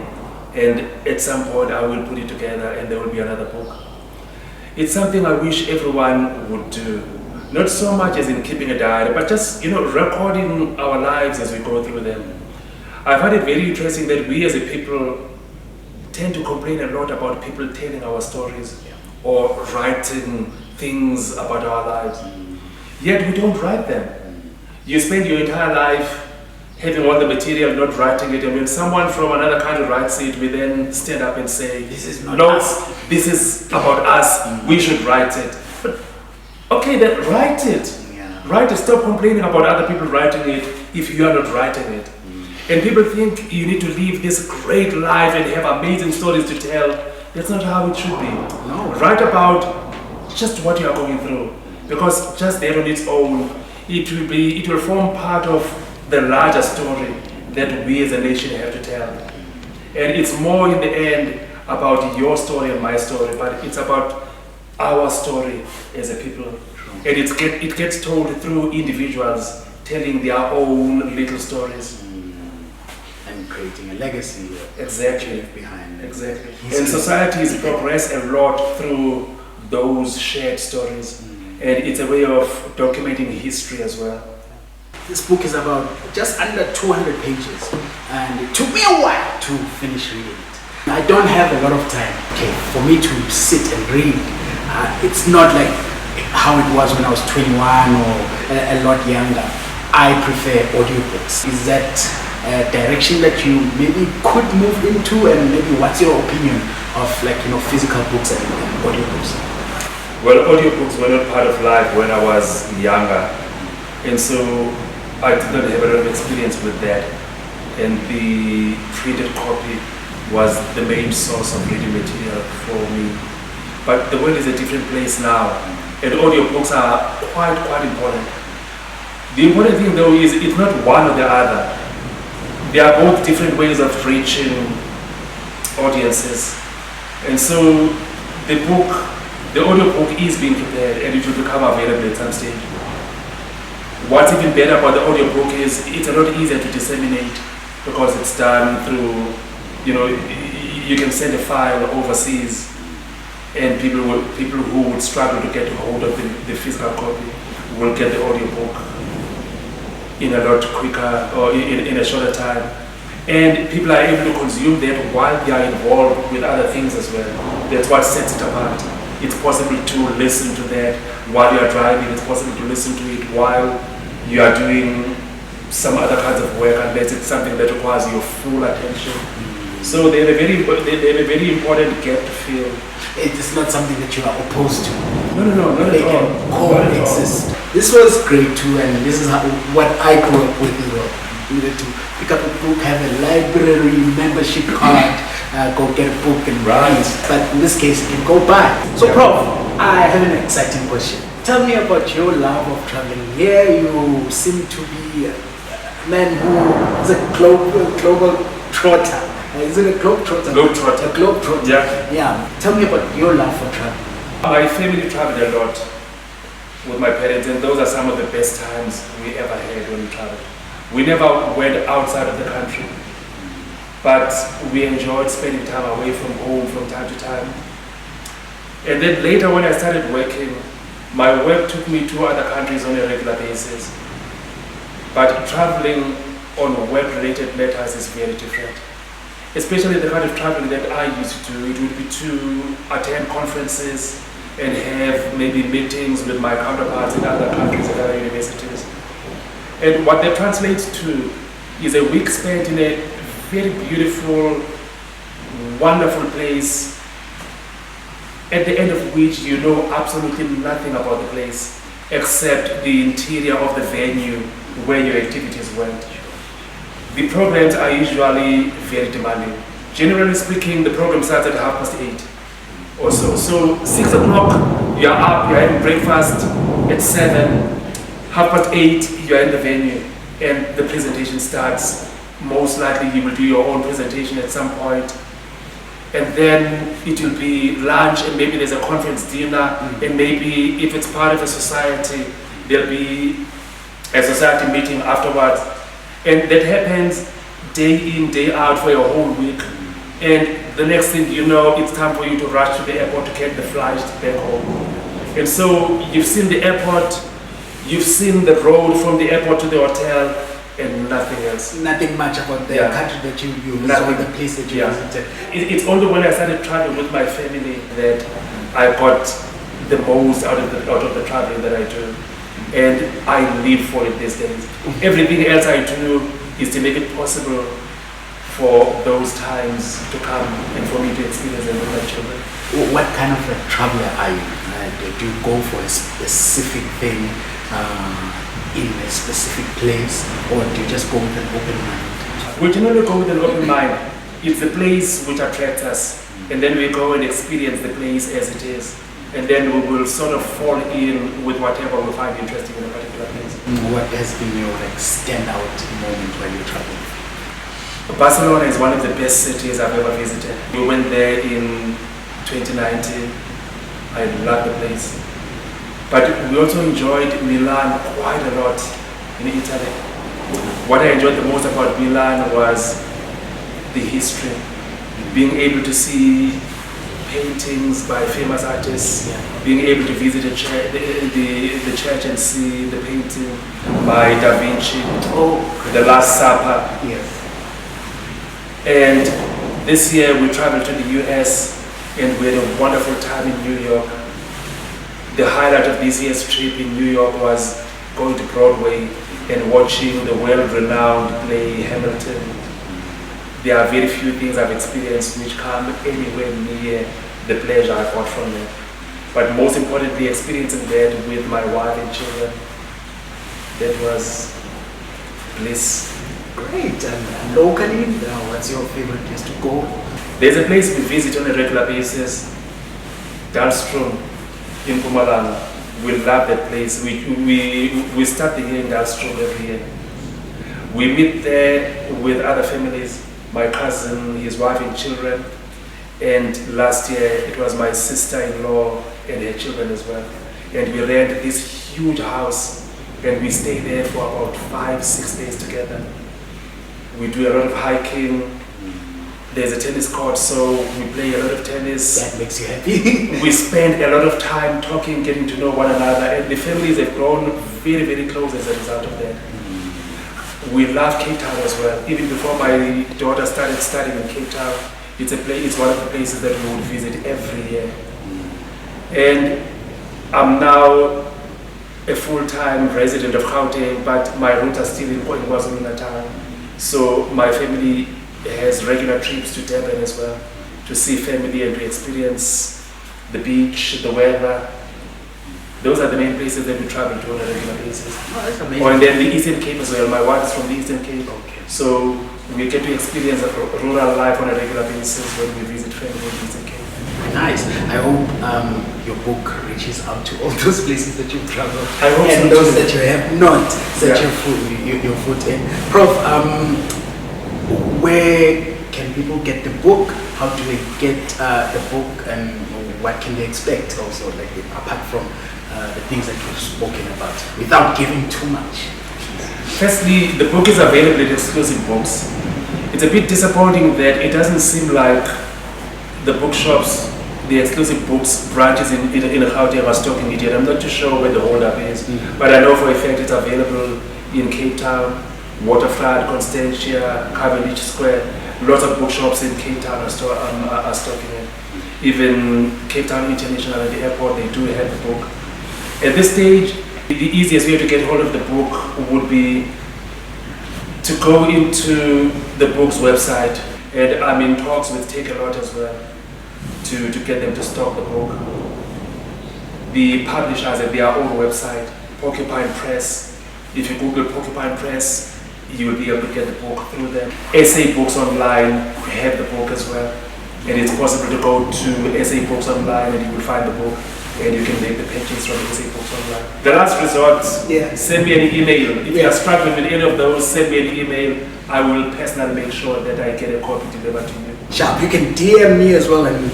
Speaker 1: And at some point I will put it together, and there will be another book. It's something I wish everyone would do. Not so much as in keeping a diary, but just, recording our lives as we go through them. I find it very interesting that we as a people tend to complain a lot about people telling our stories, or writing things about our lives. Yet we don't write them. You spend your entire life having all the material, not writing it, and when someone from another country writes it, we then stand up and say,
Speaker 3: This is not us.
Speaker 1: This is about us, we should write it. But okay, then write it.
Speaker 3: Yeah.
Speaker 1: Write it, stop complaining about other people writing it if you are not writing it. And people think you need to live this great life and have amazing stories to tell. That's not how it should be.
Speaker 3: No.
Speaker 1: Write about just what you are going through, because just that on its own, it will form part of the larger story that we as a nation have to tell. And it's more in the end about your story and my story, but it's about our story as a people. And it gets told through individuals telling their own little stories.
Speaker 3: And creating a legacy.
Speaker 1: Exactly.
Speaker 3: Behind.
Speaker 1: Exactly. And societies progress a lot through those shared stories. And it's a way of documenting history as well.
Speaker 3: This book is about just under 200 pages, and it took me a while to finish reading it. I don't have a lot of time, for me to sit and read. It's not like how it was when I was 21 or a lot younger. I prefer audiobooks. Is that a direction that you maybe could move into, and maybe what's your opinion of physical books and audiobooks?
Speaker 1: Well, audiobooks were not part of life when I was younger, and so I did not have a lot of experience with that, and the printed copy was the main source of reading material for me. But the world is a different place now, and audiobooks are quite important. The important thing though is it's not one or the other. They are both different ways of reaching audiences, and so the audiobook is being prepared, and it will become available at some stage. What's even better about the audiobook is it's a lot easier to disseminate, because it's done through, you can send a file overseas, and people who would struggle to get hold of the physical copy will get the audiobook in a lot quicker, or in a shorter time. And people are able to consume that while they are involved with other things as well. That's what sets it apart. It's possible to listen to that while you are driving. It's possible to listen to it while you are doing some other kinds of work unless it's something that requires your full attention. So they have a very important gap to fill.
Speaker 3: It is not something that you are opposed to.
Speaker 1: No, not
Speaker 3: They
Speaker 1: at all.
Speaker 3: can coexist. This was great too, and this is what I grew up with as well. You needed to pick up a book, have a library membership card, go get a book and read. But in this case, you can go buy. So, Prof, I have an exciting question. Tell me about your love of traveling. Here you seem to be a man who is a global trotter. Is it a globe trotter?
Speaker 1: Globe trotter.
Speaker 3: A globe trotter.
Speaker 1: Yeah.
Speaker 3: Yeah. Tell me about your love for traveling.
Speaker 1: My family traveled a lot with my parents, and those are some of the best times we ever had when we traveled. We never went outside of the country, but we enjoyed spending time away from home from time to time. And then later when I started working, my work took me to other countries on a regular basis. But traveling on work-related matters is very different. Especially the kind of traveling that I used to do. It would be to attend conferences and have maybe meetings with my counterparts in other countries and other universities. And what that translates to is a week spent in a very beautiful, wonderful place, at the end of which you know absolutely nothing about the place except the interior of the venue where your activities went. The programs are usually very demanding. Generally speaking, the program starts at 8:30 or so. So 6 o'clock, you're up, you're having breakfast at 7, 8:30, you're in the venue, and the presentation starts. Most likely you will do your own presentation at some point. And then it will be lunch, and maybe there's a conference dinner, and maybe if it's part of a society, there'll be a society meeting afterwards. And that happens day in, day out for a whole week. And the next thing you know, it's time for you to rush to the airport to get the flight back home. And so you've seen the airport, you've seen the road from the airport to the hotel, and nothing else.
Speaker 3: Nothing much about the country that you visited, or the place that you visited.
Speaker 1: It's only when I started traveling with my family that I got the most out of the traveling that I do. And I live for it these days. Everything else I do is to make it possible for those times to come and for me to experience them with my children.
Speaker 3: What kind of a traveler are you? Do you go for a specific thing in a specific place, or do you just go with an open mind?
Speaker 1: We generally go with an open mind. It's the place which attracts us, and then we go and experience the place as it is. And then we will sort of fall in with whatever we find interesting in a particular place.
Speaker 3: What has been your standout moment when you traveled?
Speaker 1: Barcelona is one of the best cities I've ever visited. We went there in 2019. I loved the place. But we also enjoyed Milan quite a lot in Italy. What I enjoyed the most about Milan was the history. Being able to see paintings by famous artists, being able to visit the church and see the painting by Da Vinci, The Last Supper.
Speaker 3: Yes.
Speaker 1: And this year we traveled to the US and we had a wonderful time in New York. The highlight of this year's trip in New York was going to Broadway and watching the world-renowned play Hamilton. There are very few things I've experienced which come anywhere near the pleasure I got from it. But most importantly, experiencing that with my wife and children, that was bliss.
Speaker 3: Great. And locally, what's your favorite place to go?
Speaker 1: There's a place we visit on a regular basis, Dalstrom in Mpumalanga. We love that place. We start the year in Dalstrom every year. We meet there with other families, my cousin, his wife and children, and last year it was my sister-in-law and her children as well. And we rented this huge house and we stayed there for about 5-6 days together. We do a lot of hiking. There's a tennis court, so we play a lot of tennis.
Speaker 3: That makes you happy.
Speaker 1: We spend a lot of time talking, getting to know one another, and the families have grown very, very close as a result of that. We love Cape Town as well. Even before my daughter started studying in Cape Town, it's one of the places that we would visit every year. And I'm now a full-time resident of Gauteng, but my roots are still in KwaZulu-Natal. So my family has regular trips to Durban as well, to see family and to experience the beach, the weather. Those are the main places that we travel to on a regular basis.
Speaker 3: Oh, that's amazing.
Speaker 1: Or and then the Eastern Cape as well. My wife is from the Eastern Cape.
Speaker 3: Okay.
Speaker 1: So we get to experience a rural life on a regular basis when we visit family in the Eastern Cape.
Speaker 3: Nice. I hope your book reaches out to all those places that you've traveled.
Speaker 1: I hope
Speaker 3: and
Speaker 1: so
Speaker 3: those
Speaker 1: too.
Speaker 3: that you have not set your foot in. Prof, where can people get the book? How do they get the book, and what can they expect also, like apart from the things that you've spoken about, without giving too much?
Speaker 1: Firstly, the book is available at exclusive books. It's a bit disappointing that it doesn't seem like the bookshops, the exclusive books branches in Gauteng are stocking it yet. I'm not too sure where the holdup is, but I know for a fact it's available in Cape Town, Waterfront, Constantia, Cavendish Square. Lots of bookshops in Cape Town are stocking it. Even Cape Town International at the airport, they do have the book. At this stage, the easiest way to get hold of the book would be to go into the book's website, and I'm in talks with Take a Lot as well to get them to stock the book. The publishers at their own website, Porcupine Press. If you Google Porcupine Press, you will be able to get the book through them. SA Books Online have the book as well, and it's possible to go to SA Books Online and you will find the book, and you can make the purchase from SA Books Online. The last resort, send me an email. If you are struggling with any of those, send me an email. I will personally make sure that I get a copy delivered to you.
Speaker 3: Sharp. You can DM me as well and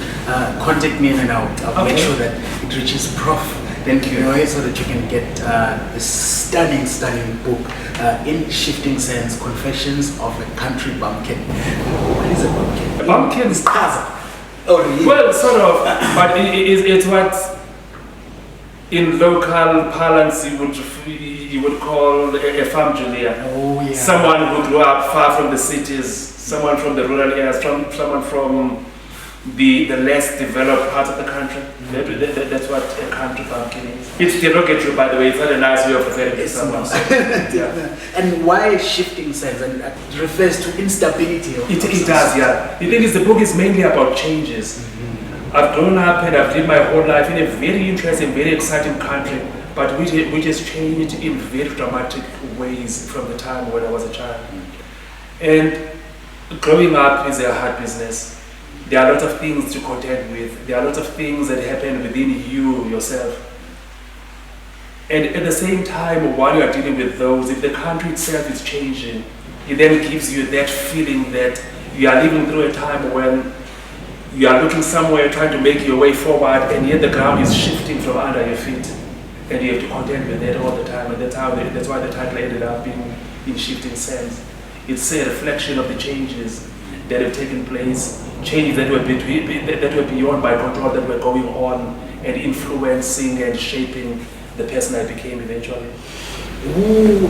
Speaker 3: contact me, and I'll make sure that it reaches Prof. Then so that you can get this stunning book, In Shifting Sands, Confessions of a Country Bumpkin. What is a bumpkin?
Speaker 1: A bumpkin is
Speaker 3: Kaza. Oh, really?
Speaker 1: well, sort of, but it's what in local parlance you would call a farm Julia.
Speaker 3: Oh, yeah.
Speaker 1: Someone who grew up far from the cities, someone from the rural areas, someone from the less developed parts of the country. That's what a country bumpkin is. It's derogatory, by the way. It's not a nice way of referring to someone. So, yeah.
Speaker 3: And why shifting sands? And it refers to instability.
Speaker 1: It does, yeah. The thing is, the book is mainly about changes. I've grown up and I've lived my whole life in a very interesting, very exciting country, but which has changed in very dramatic ways from the time when I was a child. And growing up is a hard business. There are lots of things to contend with. There are lots of things that happen within you yourself. And at the same time, while you are dealing with those, if the country itself is changing, it then gives you that feeling that you are living through a time when you are looking somewhere, trying to make your way forward, and yet the ground is shifting from under your feet. And you have to contend with that all the time. And that's why the title ended up being In Shifting Sands. It's a reflection of the changes that have taken place, changes that were beyond my control, that were going on and influencing and shaping the person I became eventually.
Speaker 3: Who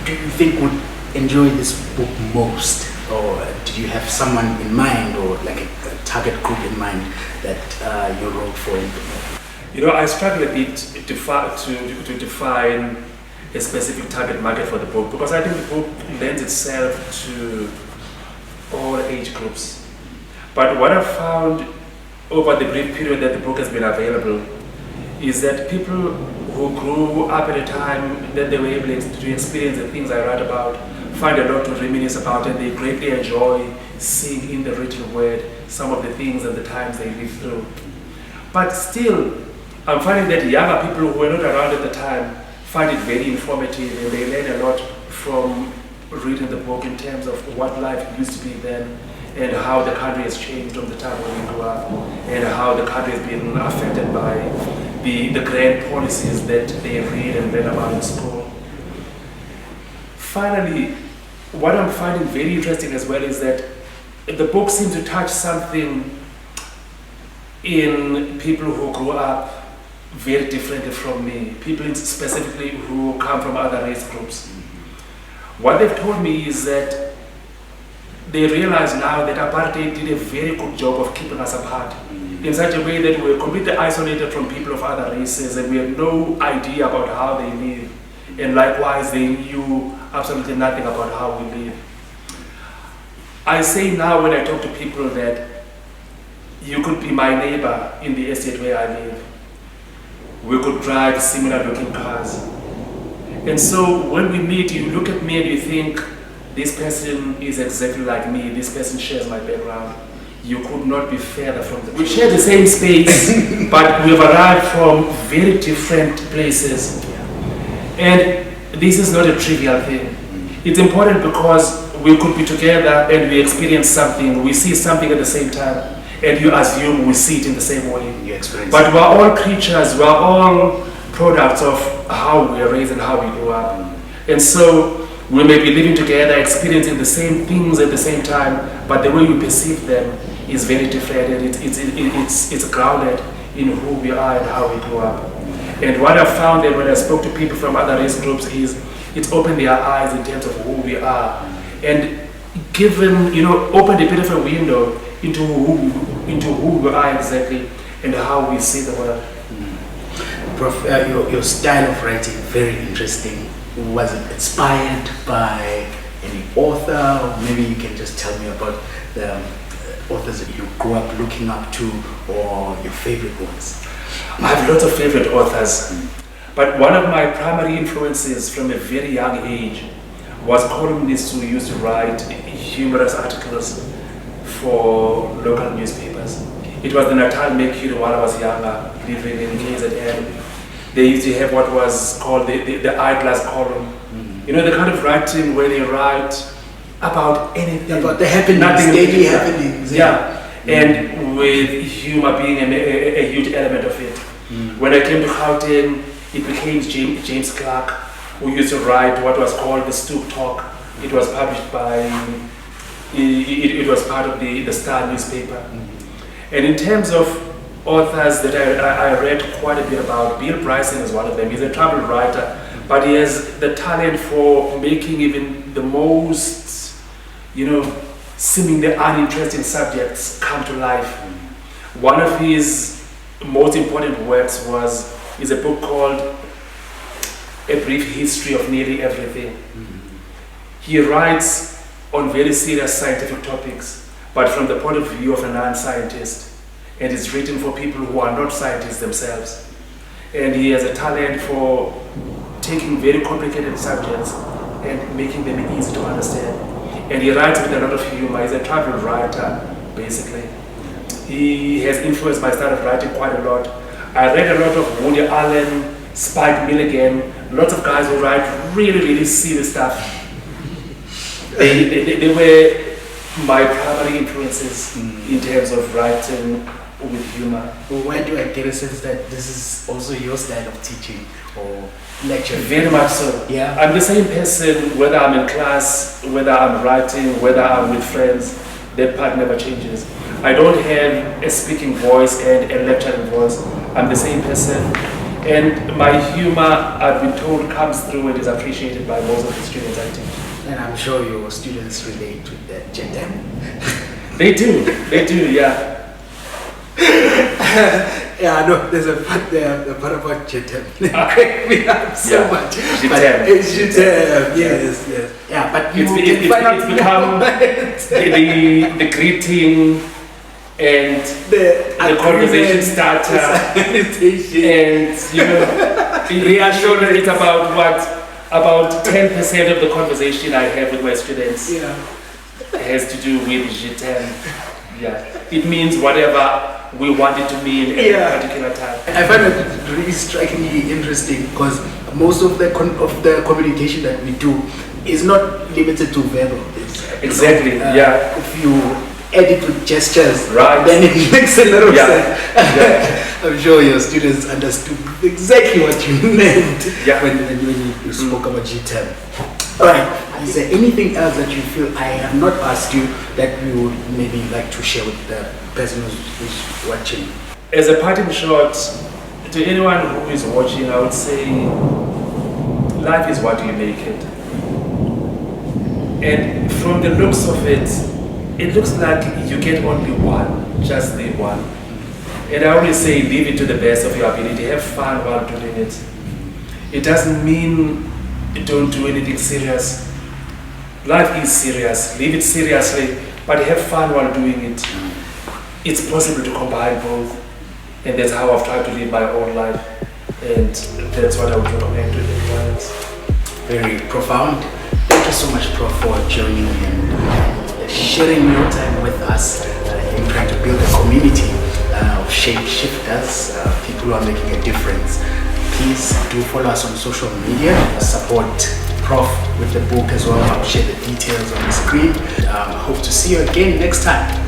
Speaker 3: do you think would enjoy this book most? Or do you have someone in mind, or like a target group in mind that you wrote for in the book?
Speaker 1: You know, I struggle a bit to define a specific target market for the book, because I think the book lends itself to all age groups. But what I've found over the brief period that the book has been available is that people who grew up at a time that they were able to experience the things I write about find a lot to reminisce about, and they greatly enjoy seeing in the written word some of the things and the times they lived through. But still, I'm finding that younger people who were not around at the time find it very informative, and they learn a lot from reading the book in terms of what life used to be then, and how the country has changed from the time when we grew up, and how the country has been affected by the grand policies that they read and learn about in school. Finally, what I'm finding very interesting as well is that the book seems to touch something in people who grew up very differently from me, people specifically who come from other race groups. What they've told me is that they realize now that apartheid did a very good job of keeping us apart in such a way that we were completely isolated from people of other races, and we had no idea about how they live, and likewise they knew absolutely nothing about how we live. I say now when I talk to people that you could be my neighbor in the estate where I live. We could drive similar looking cars. And so when we meet, you look at me and you think, this person is exactly like me, this person shares my background. You could not be further from the truth. We share the same space, but we've arrived from very different places. And this is not a trivial thing. It's important because we could be together and we experience something, we see something at the same time, and you assume we see it in the same way. But we're all creatures, we're all products of how we are raised and how we grew up. And so we may be living together, experiencing the same things at the same time, but the way we perceive them is very different, and it's grounded in who we are and how we grew up. And what I found that when I spoke to people from other race groups is it's opened their eyes in terms of who we are, and given, opened a bit of a window into who we are exactly and how we see the world.
Speaker 3: Prof, your style of writing, very interesting. Was it inspired by any author, or maybe you can just tell me about the authors that you grew up looking up to, or your favorite ones?
Speaker 1: I have lots of favorite authors, but one of my primary influences from a very young age was columnists who used to write humorous articles for local newspapers. It was the Natal Mercury while I was younger, living in KZN. They used to have what was called the eyeglass column. The kind of writing where they write about anything.
Speaker 3: About the happenings, daily happenings.
Speaker 1: Yeah, and with humor being a huge element of it. When I came to Gauteng, it became James Clark, who used to write what was called the Stoop Talk. It was published by, it was part of the Star newspaper. And in terms of authors that I read quite a bit about, Bill Bryson is one of them. He's a travel writer, but he has the talent for making even the most, seemingly uninteresting subjects come to life. One of his most important works is a book called A Brief History of Nearly Everything. He writes on very serious scientific topics, but from the point of view of a non-scientist. And it's written for people who are not scientists themselves. And he has a talent for taking very complicated subjects and making them easy to understand. And he writes with a lot of humor. He's a travel writer, basically. He has influenced my style of writing quite a lot. I read a lot of Woody Allen, Spike Milligan, lots of guys who write really, really serious stuff. They were my primary influences in terms of writing with humor.
Speaker 3: Why do I get a sense that this is also your style of teaching or lecturing?
Speaker 1: Very much so.
Speaker 3: Yeah.
Speaker 1: I'm the same person whether I'm in class, whether I'm writing, whether I'm with friends. That part never changes. I don't have a speaking voice and a lecturing voice. I'm the same person. And my humor, I've been told, comes through and is appreciated by most of the students I teach.
Speaker 3: And I'm sure your students relate with that, Jetem.
Speaker 1: They do, yeah.
Speaker 3: Yeah, no, there's a part there, the part about Jetem. Crack me up so much.
Speaker 1: Jetem.
Speaker 3: It's Jetem, yes. Yeah, but
Speaker 1: it's become the greeting and the conversation starter, and reassurance. It's about 10% of the conversation I have with my students has to do with Jetem. Yeah, it means whatever we want it to mean at a particular time.
Speaker 3: I find it really strikingly interesting because most of the communication that we do is not limited to verbal.
Speaker 1: Exactly.
Speaker 3: If you add it with gestures,
Speaker 1: right,
Speaker 3: then it makes a lot of sense. I'm sure your students understood exactly what you meant when you spoke about G10. Alright, is there anything else that you feel I have not asked you that you would maybe like to share with the person who's watching?
Speaker 1: As a parting shot, to anyone who is watching, I would say life is what you make it. And from the looks of it, it looks like you get only one, just the one. And I always say, leave it to the best of your ability. Have fun while doing it. It doesn't mean don't do anything serious. Life is serious. Leave it seriously, but have fun while doing it. It's possible to combine both. And that's how I've tried to live my own life. And that's what I would recommend to everyone else.
Speaker 3: Very profound. Thank you so much, Prof, for joining and sharing your time with us in trying to build a community of shapeshifters, people who are making a difference. Please do follow us on social media. Support Prof with the book as well. I'll share the details on the screen. Hope to see you again next time.